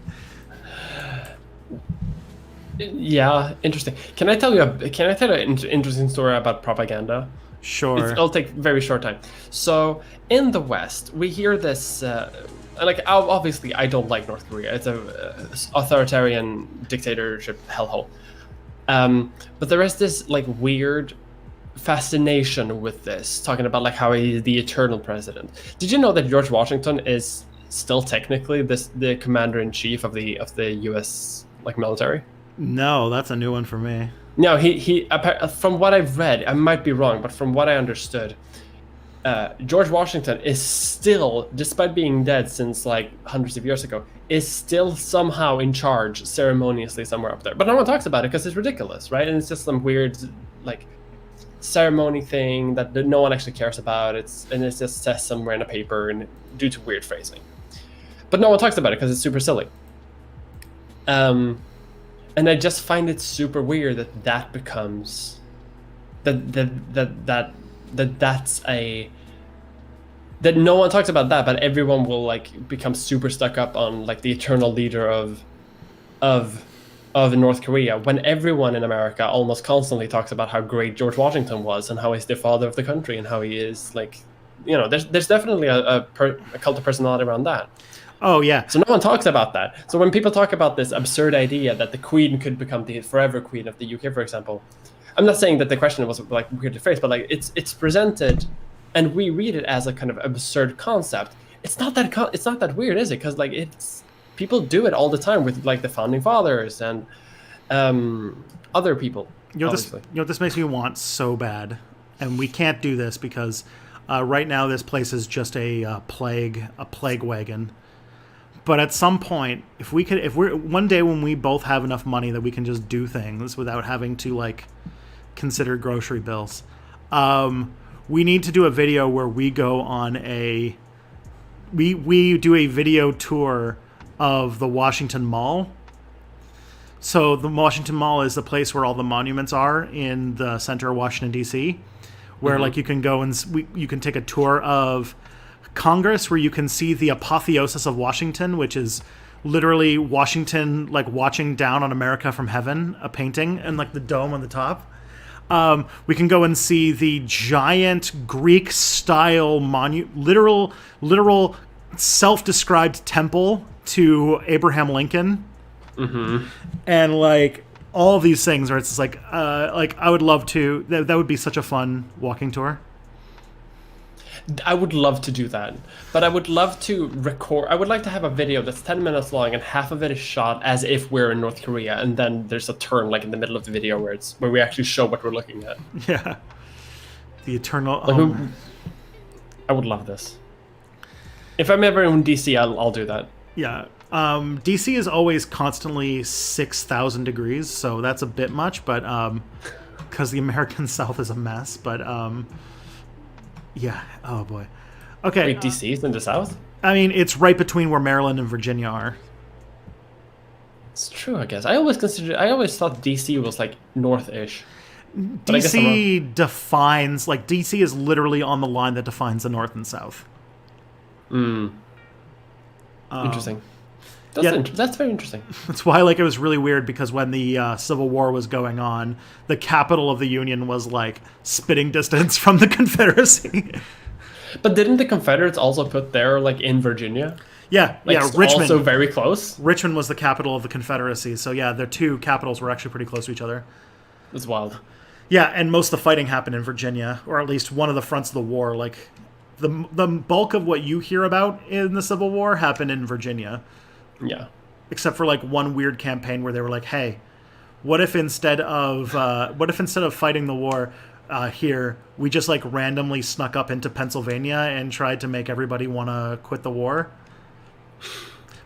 Yeah, interesting. Can I tell you an interesting story about propaganda? Sure. It'll take very short time. So in the West, we hear this. Obviously, I don't like North Korea. It's a authoritarian dictatorship hellhole. But there is this like weird fascination with this, talking about like how he's the eternal president. Did you know that George Washington is still technically the commander-in-chief of the U.S. like military? No, that's a new one for me. No, he from what I've read, I might be wrong, but from what I understood, George Washington is still, despite being dead since like hundreds of years ago, is still somehow in charge ceremoniously somewhere up there. But no one talks about it because it's ridiculous, right? And it's just some weird like ceremony thing that no one actually cares about. It's just says somewhere in a paper and due to weird phrasing. But no one talks about it because it's super silly. And I just find it super weird that becomes that no one talks about that, but everyone will like become super stuck up on like the eternal leader of North Korea, when everyone in America almost constantly talks about how great George Washington was and how he's the father of the country and how he is like, there's definitely a cult of personality around that. Oh, yeah. So no one talks about that. So when people talk about this absurd idea that the queen could become the forever queen of the UK, for example, I'm not saying that the question was like weird to phrase, but like it's presented, and we read it as a kind of absurd concept. It's not that weird, is it? Because like people do it all the time with like the founding fathers and other people. This makes me want so bad, and we can't do this because right now this place is just a plague wagon. But at some point, if we're one day when we both have enough money that we can just do things without having to like consider grocery bills, we need to do a video where we go on we do a video tour of the Washington Mall. So the Washington Mall is the place where all the monuments are in the center of Washington D.C., where like you can go and you can take a tour of Congress, where you can see the apotheosis of Washington, which is literally Washington like watching down on America from heaven, a painting, and like the dome on the top. We can go and see the giant Greek style literal self-described temple to Abraham Lincoln. Mm-hmm. And like all of these things where it's just like I would love to, that would be such a fun walking tour. I would love to do that, but I would love to record. I would like to have a video that's 10 minutes long and half of it is shot as if we're in North Korea, and then there's a turn like in the middle of the video where we actually show what we're looking at. Yeah, the eternal. I would love this. If I'm ever in DC, I'll do that. Yeah, DC is always constantly 6,000 degrees, so that's a bit much, but because the American South is a mess, but yeah. Oh boy. Okay. Wait, DC is in the South? I mean, it's right between where Maryland and Virginia are. It's true, I guess. I always thought DC was like north-ish. But DC defines, like, DC is literally on the line that defines the North and South. Interesting. That's very interesting. That's why, like, it was really weird because when the Civil War was going on, the capital of the Union was like spitting distance from the Confederacy. But didn't the Confederates also put their like in Virginia? Yeah, like, Richmond. Also very close. Richmond was the capital of the Confederacy, so yeah, their two capitals were actually pretty close to each other. It's wild. Yeah, and most of the fighting happened in Virginia, or at least one of the fronts of the war. Like, the bulk of what you hear about in the Civil War happened in Virginia. Yeah. Except for like one weird campaign where they were like, hey, what if instead of fighting the war here, we just like randomly snuck up into Pennsylvania and tried to make everybody want to quit the war?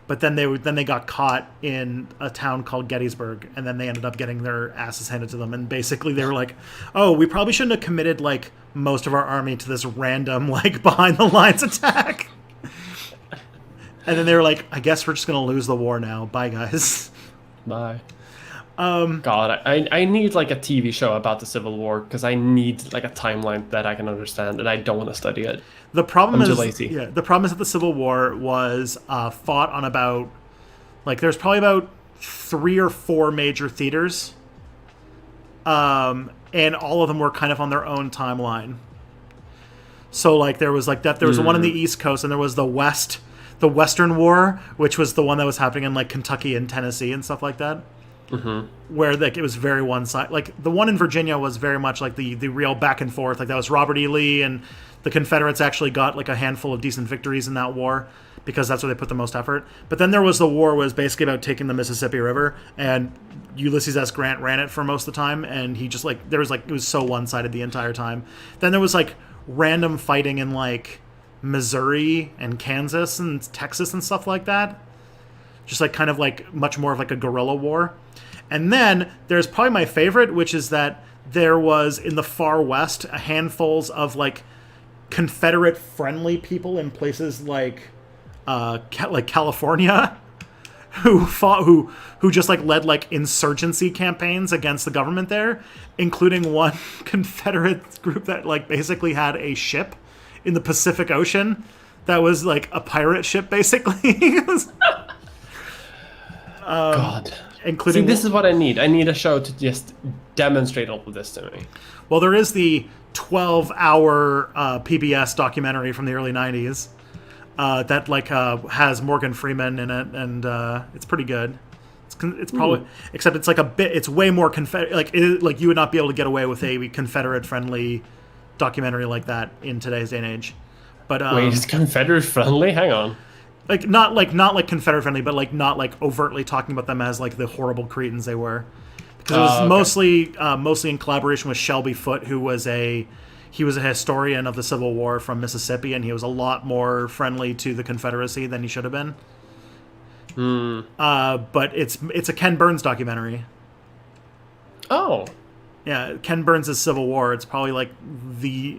But then they got caught in a town called Gettysburg, and then they ended up getting their asses handed to them. And basically, they were like, "Oh, we probably shouldn't have committed like most of our army to this random like behind the lines attack." And then they were like, "I guess we're just gonna lose the war now. Bye, guys." Bye. God, I need like a TV show about the Civil War because I need like a timeline that I can understand, and I don't want to study it. The problem I'm is, too lazy. yeah, the problem is that the Civil War was fought on about, like, there's probably about 3 or 4 major theaters, and all of them were kind of on their own timeline. So like there was like that, there was the one on the East Coast, and there was the Western War, which was the one that was happening in like Kentucky and Tennessee and stuff like that. Mm-hmm. Where like it was very one side. Like the one in Virginia was very much like the real back and forth. Like that was Robert E. Lee, and the Confederates actually got like a handful of decent victories in that war because that's where they put the most effort. But then there was the war was basically about taking the Mississippi River, and Ulysses S. Grant ran it for most of the time, and he just like there was like it was so one sided the entire time. Then there was like random fighting in like Missouri and Kansas and Texas and stuff like that. Just like kind of like much more of like a guerrilla war. And then there's probably my favorite, which is that there was in the far west a handfuls of like Confederate friendly people in places like California who fought who just like led like insurgency campaigns against the government there, including one Confederate group that like basically had a ship in the Pacific Ocean that was like a pirate ship basically. God. Including See, this is what I need. I need a show to just demonstrate all of this to me. Well, there is the 12-hour PBS documentary from the early 90s that like has Morgan Freeman in it, and it's pretty good. It's probably except it's like a bit. It's way more like you would not be able to get away with a Confederate friendly documentary like that in today's day and age. But wait, it's Confederate friendly? Hang on. Not like Confederate friendly, but like not like overtly talking about them as like the horrible cretins they were, because it was mostly in collaboration with Shelby Foote, who was a historian of the Civil War from Mississippi, and he was a lot more friendly to the Confederacy than he should have been. But it's a Ken Burns documentary. Oh, yeah, Ken Burns' Civil War. It's probably like the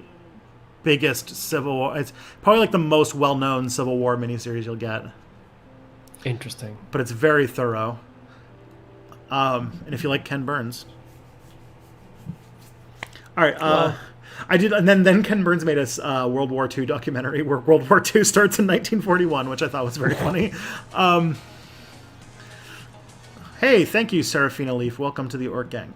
biggest Civil War. It's probably like the most well-known Civil War miniseries you'll get. Interesting. But it's very thorough. And if you like Ken Burns. All right. I did, and then Ken Burns made a World War II documentary where World War II starts in 1941, which I thought was very funny. Hey, thank you, Serafina Leaf. Welcome to the Orc Gang.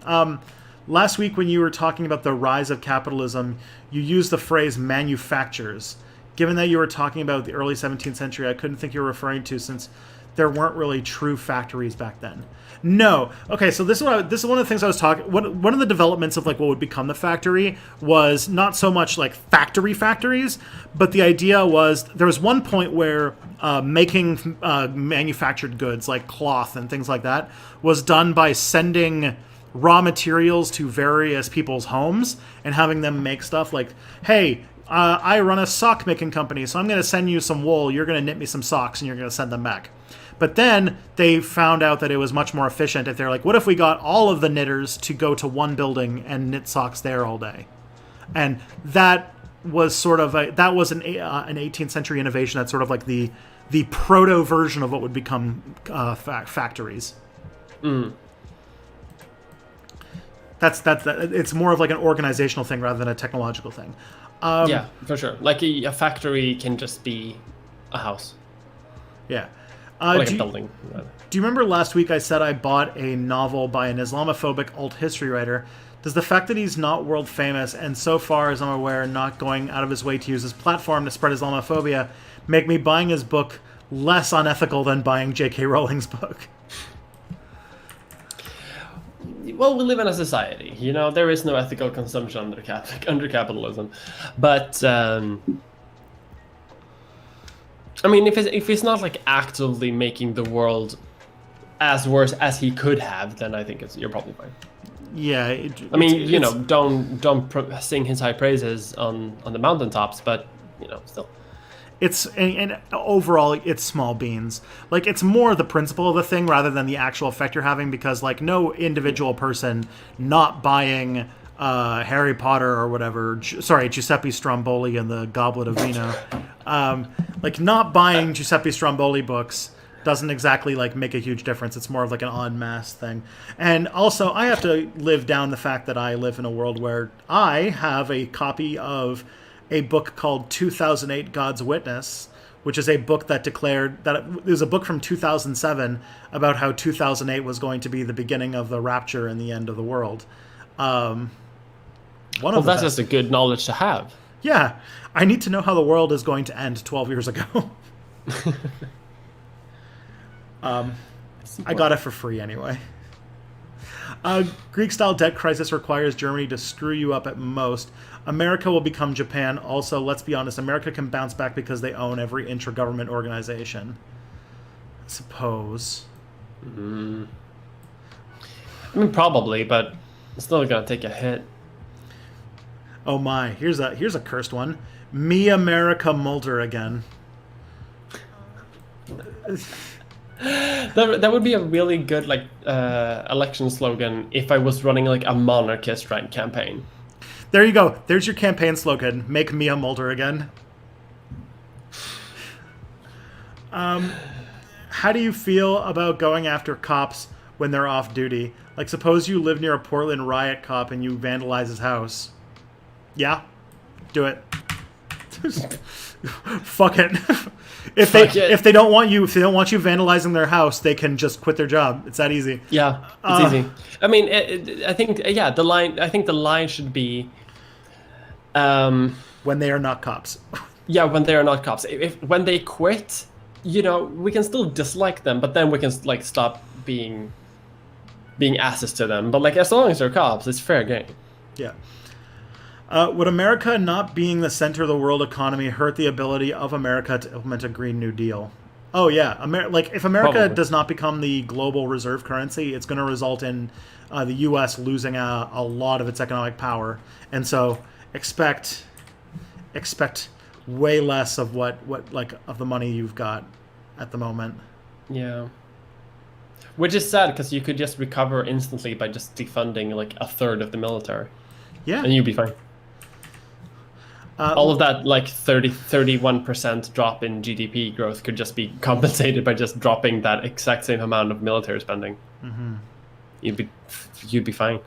Last week when you were talking about the rise of capitalism, you used the phrase manufactures. Given that you were talking about the early 17th century, I couldn't think you were referring to, since there weren't really true factories back then. No. Okay, so this is one of the things I was talking. One of the developments of like what would become the factory was not so much like factories, but the idea was there was one point where making manufactured goods like cloth and things like that was done by sending raw materials to various people's homes and having them make stuff like, hey, I run a sock making company, so I'm going to send you some wool, you're going to knit me some socks, and you're going to send them back. But then they found out that it was much more efficient if they're like, what if we got all of the knitters to go to one building and knit socks there all day? And that was sort of an 18th century innovation that's sort of like the proto version of what would become factories. That's it's more of like an organizational thing rather than a technological thing. Yeah, for sure. Like a factory can just be a house. Yeah. Like a building. Do you remember last week I said I bought a novel by an Islamophobic alt history writer? Does the fact that he's not world famous and, so far as I'm aware, not going out of his way to use his platform to spread Islamophobia make me buying his book less unethical than buying J.K. Rowling's book? Well, we live in a society, you know, there is no ethical consumption under capitalism. But I mean, if he's not like actively making the world as worse as he could have, then I think you're probably fine. Yeah, I mean, you know, don't sing his high praises on the mountaintops, but you know, still. It's and overall it's small beans. Like, it's more the principle of the thing rather than the actual effect you're having, because like no individual person not buying Harry Potter or whatever, Giuseppe Stromboli and the Goblet of Vino, like not buying Giuseppe Stromboli books doesn't exactly like make a huge difference. It's more of like an en masse thing. And also I have to live down the fact that I live in a world where I have a copy of a book called 2008 God's Witness, which is a book that declared that it was a book from 2007 about how 2008 was going to be the beginning of the rapture and the end of the world. Well, that's just a good knowledge to have. Yeah, I need to know how the world is going to end 12 years ago. I got it for free anyway. Greek-style debt crisis requires Germany to screw you up at most. America will become Japan. Also, let's be honest, America can bounce back because they own every intra-government organization. I suppose. I mean, probably, but it's still gonna take a hit. Oh my! Here's a cursed one. Me America Mulder again. That would be a really good like election slogan if I was running like a monarchist campaign. There you go. There's your campaign slogan. Make Mia Mulder again. How do you feel about going after cops when they're off duty? Like, suppose you live near a Portland riot cop and you vandalize his house. Yeah, do it. Fuck it. If they don't want you vandalizing their house, they can just quit their job. It's that easy. Yeah, it's easy. I mean, I think the line. I think the line should be, when they are not cops. Yeah, when they are not cops. When they quit, you know, we can still dislike them, but then we can like stop being asses to them. But like, as long as they're cops, it's fair game. Yeah. Would America not being the center of the world economy hurt the ability of America to implement a Green New Deal? Oh yeah, if America Probably. does not become the global reserve currency, it's going to result in the U.S. losing a lot of its economic power, and so expect way less of what of the money you've got at the moment. Yeah. Which is sad because you could just recover instantly by just defunding like a third of the military. Yeah. And you'd be fine. All of that like 31% drop in GDP growth could just be compensated by just dropping that exact same amount of military spending. Mm-hmm. You'd be fine.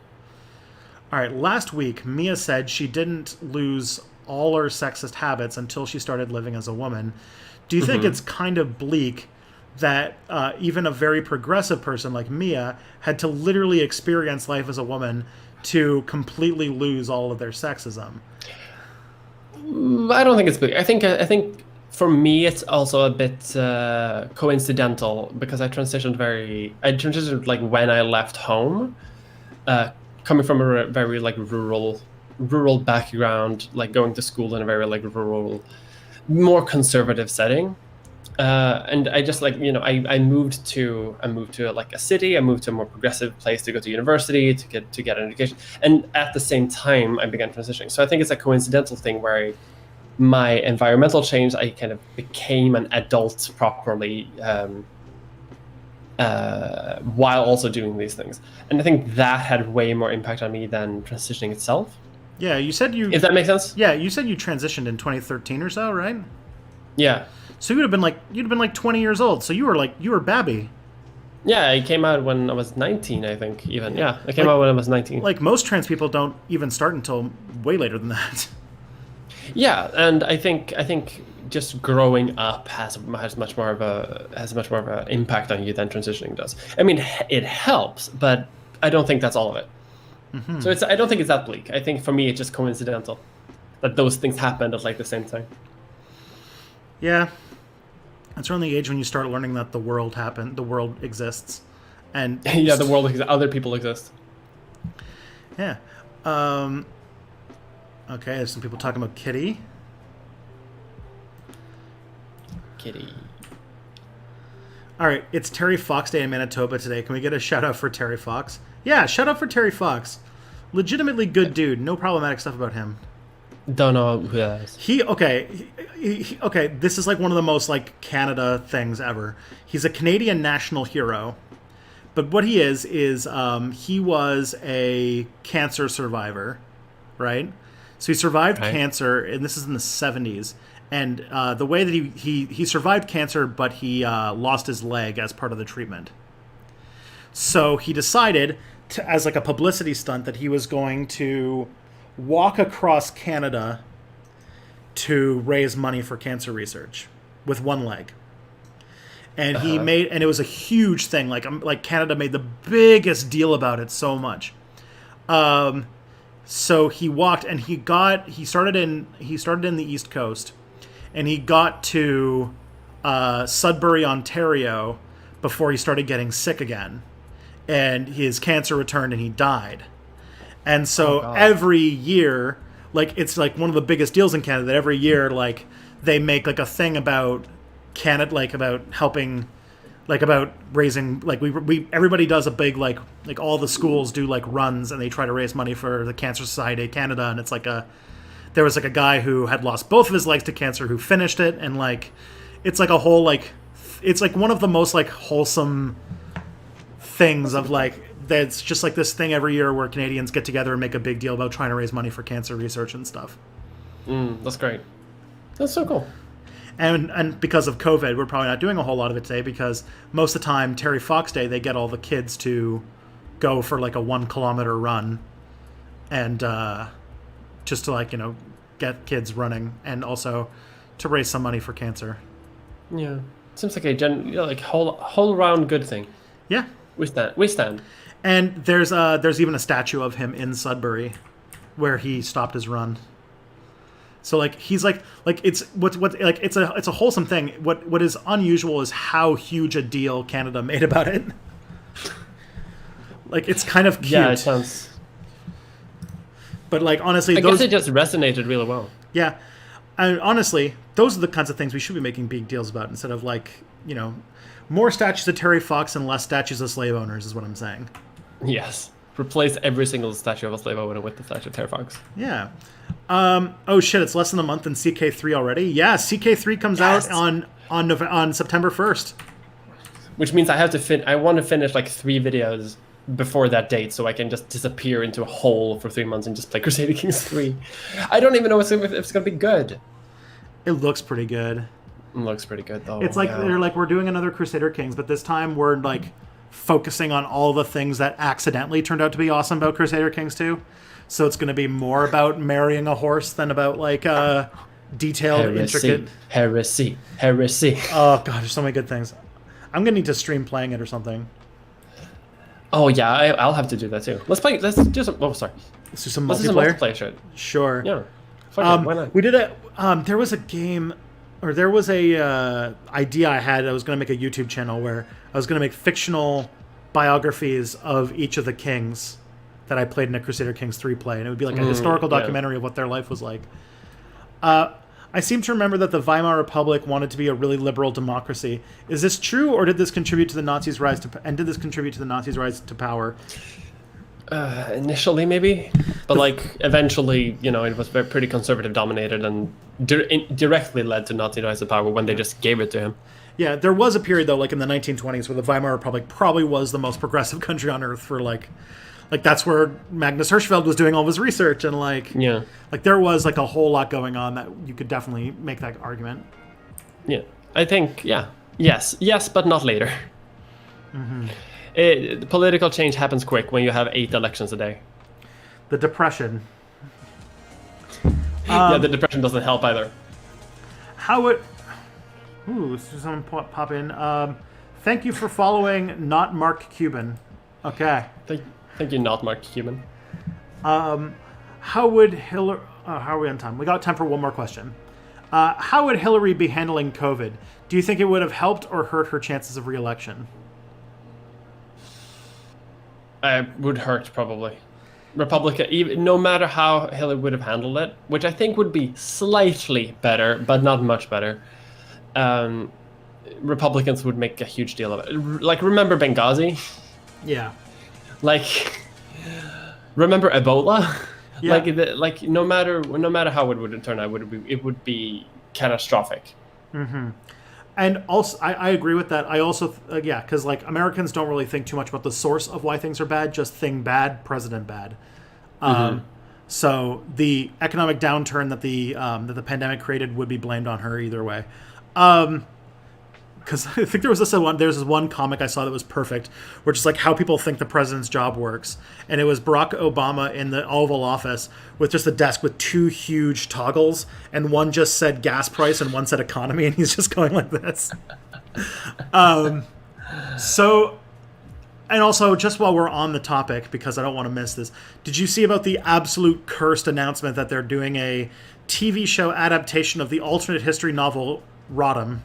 All right. Last week, Mia said she didn't lose all her sexist habits until she started living as a woman. Do you think it's kind of bleak that even a very progressive person like Mia had to literally experience life as a woman to completely lose all of their sexism? I don't think it's big. I think for me it's also a bit coincidental because I transitioned like when I left home, coming from a very like rural background, like going to school in a very like rural, more conservative setting. And I just like, you know, I moved to like a city. I moved to a more progressive place to go to university to get an education, and at the same time I began transitioning. So I think it's a coincidental thing where my environmental change, I kind of became an adult properly while also doing these things, and I think that had way more impact on me than transitioning itself. Yeah, you said if that makes sense. Yeah, you said you transitioned in 2013 or so, right? Yeah. So you'd have been like 20 years old. So you were babby. Yeah, I came out when I was 19, I think. Even I came out when I was 19. Like most trans people don't even start until way later than that. Yeah, and I think just growing up has much more of an impact on you than transitioning does. I mean, it helps, but I don't think that's all of it. Mm-hmm. So I don't think it's that bleak. I think for me it's just coincidental that those things happened at like the same time. Yeah. That's around the age when you start learning that the world exists, and yeah, the world exists. Other people exist. Yeah. Okay, there's some people talking about Kitty. Kitty. All right, it's Terry Fox Day in Manitoba today. Can we get a shout out for Terry Fox? Yeah, shout out for Terry Fox. Legitimately good dude. No problematic stuff about him. Don't know who that is. Okay. This is like one of the most like Canada things ever. He's a Canadian national hero, but what he is he was a cancer survivor, right? So he survived cancer, and this is in the 70s. And the way that he survived cancer, but he lost his leg as part of the treatment. So he decided, as like a publicity stunt, that he was going to walk across Canada to raise money for cancer research with one leg. And and it was a huge thing. Like Canada made the biggest deal about it so much. So he walked, and he started in the East Coast. And he got to Sudbury, Ontario, before he started getting sick again. And his cancer returned, and he died. And so every year, like, it's like one of the biggest deals in Canada, that every year, like, they make like a thing about Canada, like about helping, like about raising, like we everybody does a big like all the schools do like runs, and they try to raise money for the Cancer Society of Canada. And it's like there was like a guy who had lost both of his legs to cancer who finished it, and like it's like a whole like it's like one of the most like wholesome things of like that's just like this thing every year where Canadians get together and make a big deal about trying to raise money for cancer research and stuff. That's great. That's so cool. And because of COVID, we're probably not doing a whole lot of it today, because most of the time, Terry Fox Day, they get all the kids to go for like a 1 kilometer run, and just to like, you know, get kids running, and also to raise some money for cancer. Yeah, seems like a whole round good thing. Yeah, we stand. And there's even a statue of him in Sudbury, where he stopped his run. So like he's like it's what like it's a wholesome thing. What is unusual is how huge a deal Canada made about it. Like it's kind of cute. Yeah, it sounds. But like honestly, I guess it just resonated really well. Yeah, and honestly, those are the kinds of things we should be making big deals about, instead of like, you know, more statues of Terry Fox and less statues of slave owners is what I'm saying. Yes, replace every single statue of a slave owner with the statue of Terry Fox. Yeah. Oh shit! It's less than a month in CK3 already. Yeah, CK3 comes out on September 1st. Which means I want to finish like 3 videos before that date, so I can just disappear into a hole for 3 months and just play Crusader Kings 3. I don't even know if it's gonna be good. It looks pretty good. It looks pretty good though. It's like they're like, we're doing another Crusader Kings, but this time we're like focusing on all the things that accidentally turned out to be awesome about Crusader Kings 2. So it's going to be more about marrying a horse than about like detailed, intricate heresy. Oh god, there's so many good things. I'm gonna need to stream playing it or something. Oh yeah, I'll have to do that too. Let's do some. Oh, sorry. Let's do some multiplayer. multiplayer Shit. Sure. Yeah. Why not? We did there was a game, or there was a idea I had. I was going to make a YouTube channel where I was going to make fictional biographies of each of the kings that I played in a Crusader Kings 3 play, and it would be like a historical documentary of what their life was like. I seem to remember that the Weimar Republic wanted to be a really liberal democracy. Is this true, or did this contribute to the Nazis' rise to power? Initially, maybe, but like eventually, you know, it was pretty conservative dominated, and directly led to Nazi rise to power when they just gave it to him. Yeah, there was a period though, like in the 1920s, where the Weimar Republic probably was the most progressive country on earth for like that's where Magnus Hirschfeld was doing all of his research, and like there was like a whole lot going on that you could definitely make that argument. Yeah, I think yes, but not later. Political change happens quick when you have 8 elections a day. The Depression. Yeah, the Depression doesn't help either. Someone pop in. Thank you for following Not Mark Cuban. Okay. Thank you, Not Mark Cuban. How would Hillary... how are we on time? We got time for one more question. How would Hillary be handling COVID? Do you think it would have helped or hurt her chances of re-election? Would hurt, probably. Republican, even, no matter how Hillary would have handled it, which I think would be slightly better, but not much better, Republicans would make a huge deal of it. Like, remember Benghazi? Yeah. Like, remember Ebola? Yeah. Like no matter how it would turn out, it would be catastrophic. And also, I agree with that. I also, yeah, because like Americans don't really think too much about the source of why things are bad, just thing bad, president bad. So the economic downturn that the pandemic created would be blamed on her either way. Because I think there's this one comic I saw that was perfect, which is like how people think the president's job works, and it was Barack Obama in the Oval Office with just a desk with two huge toggles, and one just said gas price and one said economy, and he's just going like this. So, and also just while we're on the topic, because I don't want to miss this, did you see about the absolute cursed announcement that they're doing a TV show adaptation of the alternate history novel Rodham?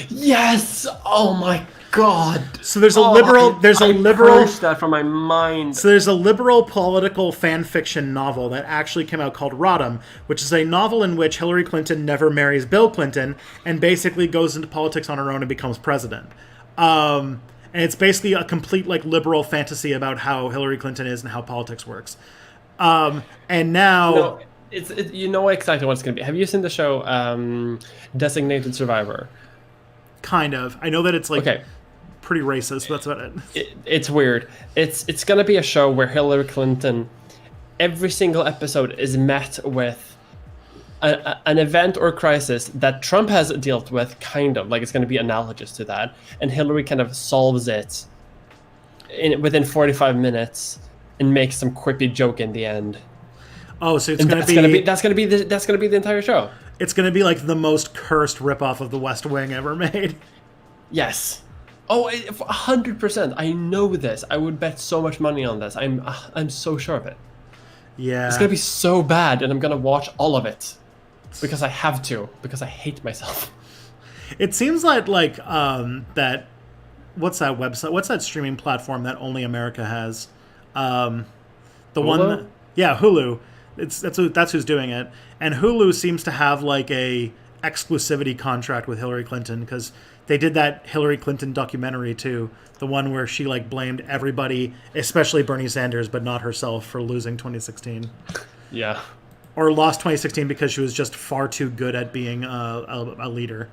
Yes! Oh my god! So there's a liberal. Purged that from my mind. So there's a liberal political fan fiction novel that actually came out called Rodham, which is a novel in which Hillary Clinton never marries Bill Clinton and basically goes into politics on her own and becomes president. And it's basically a complete like liberal fantasy about how Hillary Clinton is and how politics works. And now. No, you know exactly what it's going to be. Have you seen the show Designated Survivor? Kind of. I know that it's like pretty racist. But that's about it. It's weird. It's gonna be a show where Hillary Clinton, every single episode is met with an event or crisis that Trump has dealt with, kind of like it's gonna be analogous to that, and Hillary kind of solves it within 45 minutes and makes some quippy joke in the end. Oh, so that's gonna be the entire show. It's going to be like the most cursed ripoff of The West Wing ever made. Yes. Oh, 100%. I know this. I would bet so much money on this. I'm so sure of it. Yeah. It's going to be so bad, and I'm going to watch all of it. Because I have to. Because I hate myself. It seems like that... What's that website? What's that streaming platform that only America has? The Hulu? one... Yeah, Hulu. That's who's doing it, and Hulu seems to have like a exclusivity contract with Hillary Clinton because they did that Hillary Clinton documentary too, the one where she like blamed everybody, especially Bernie Sanders, but not herself, for losing 2016. Yeah, or lost 2016 because she was just far too good at being a leader.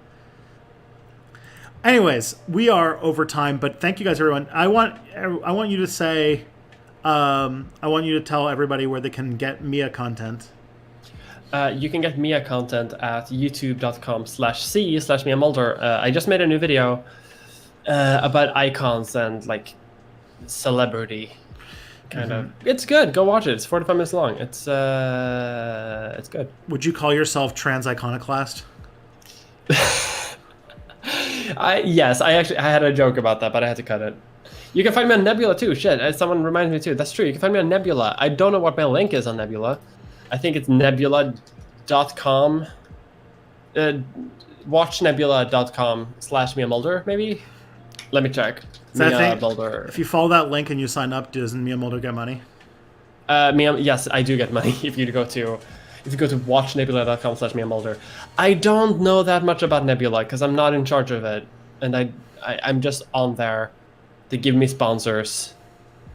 Anyways, we are over time, but thank you guys, everyone. I want you to say. I want you to tell everybody where they can get Mia content. You can get Mia content at youtube.com/c/Mia Mulder. I just made a new video about icons and like celebrity kind of. It's good. Go watch it. It's 45 minutes long. It's good. Would you call yourself trans iconoclast? Yes, I had a joke about that, but I had to cut it. You can find me on Nebula too. Shit, someone reminds me too. That's true. You can find me on Nebula. I don't know what my link is on Nebula. I think it's nebula.com. Watchnebula.com/Mia Mulder, maybe? Let me check. Mia Mulder. If you follow that link and you sign up, doesn't Mia Mulder get money? Yes, I do get money if you go to watchnebula.com/Mia Mulder. I don't know that much about Nebula because I'm not in charge of it, and I'm just on there. They give me sponsors,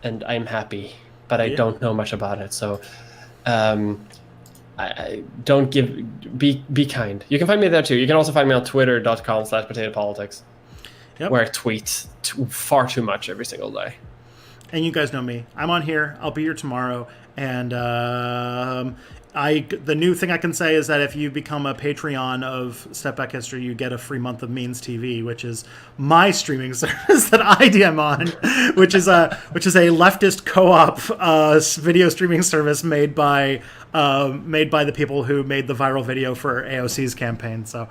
and I'm happy, but I don't know much about it. So, I don't be kind. You can find me there too. You can also find me on twitter.com/potatopolitics, where I tweet far too much every single day. And you guys know me. I'm on here. I'll be here tomorrow, and the new thing I can say is that if you become a Patreon of Step Back History, you get a free month of Means TV, which is my streaming service that I DM on, which is a leftist co-op video streaming service made by the people who made the viral video for AOC's campaign. So,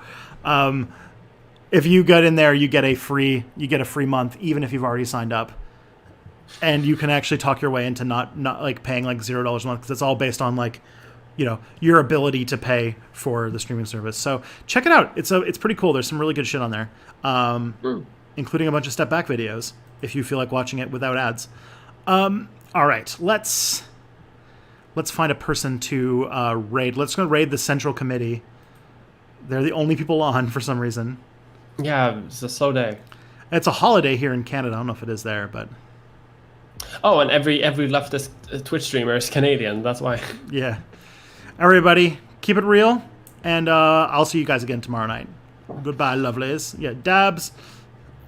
if you get in there, you get a free month, even if you've already signed up. And you can actually talk your way into not like paying like $0 a month because it's all based on like, your ability to pay for the streaming service. So check it out. It's pretty cool. There's some really good shit on there, including a bunch of Step Back videos if you feel like watching it without ads. All right, let's find a person to raid. Let's go raid the Central Committee. They're the only people on for some reason. Yeah, it's a slow day. It's a holiday here in Canada. I don't know if it is there, but Oh, and every leftist Twitch streamer is Canadian. That's why. yeah. Everybody, keep it real, and I'll see you guys again tomorrow night. Goodbye, lovelies. Yeah, dabs.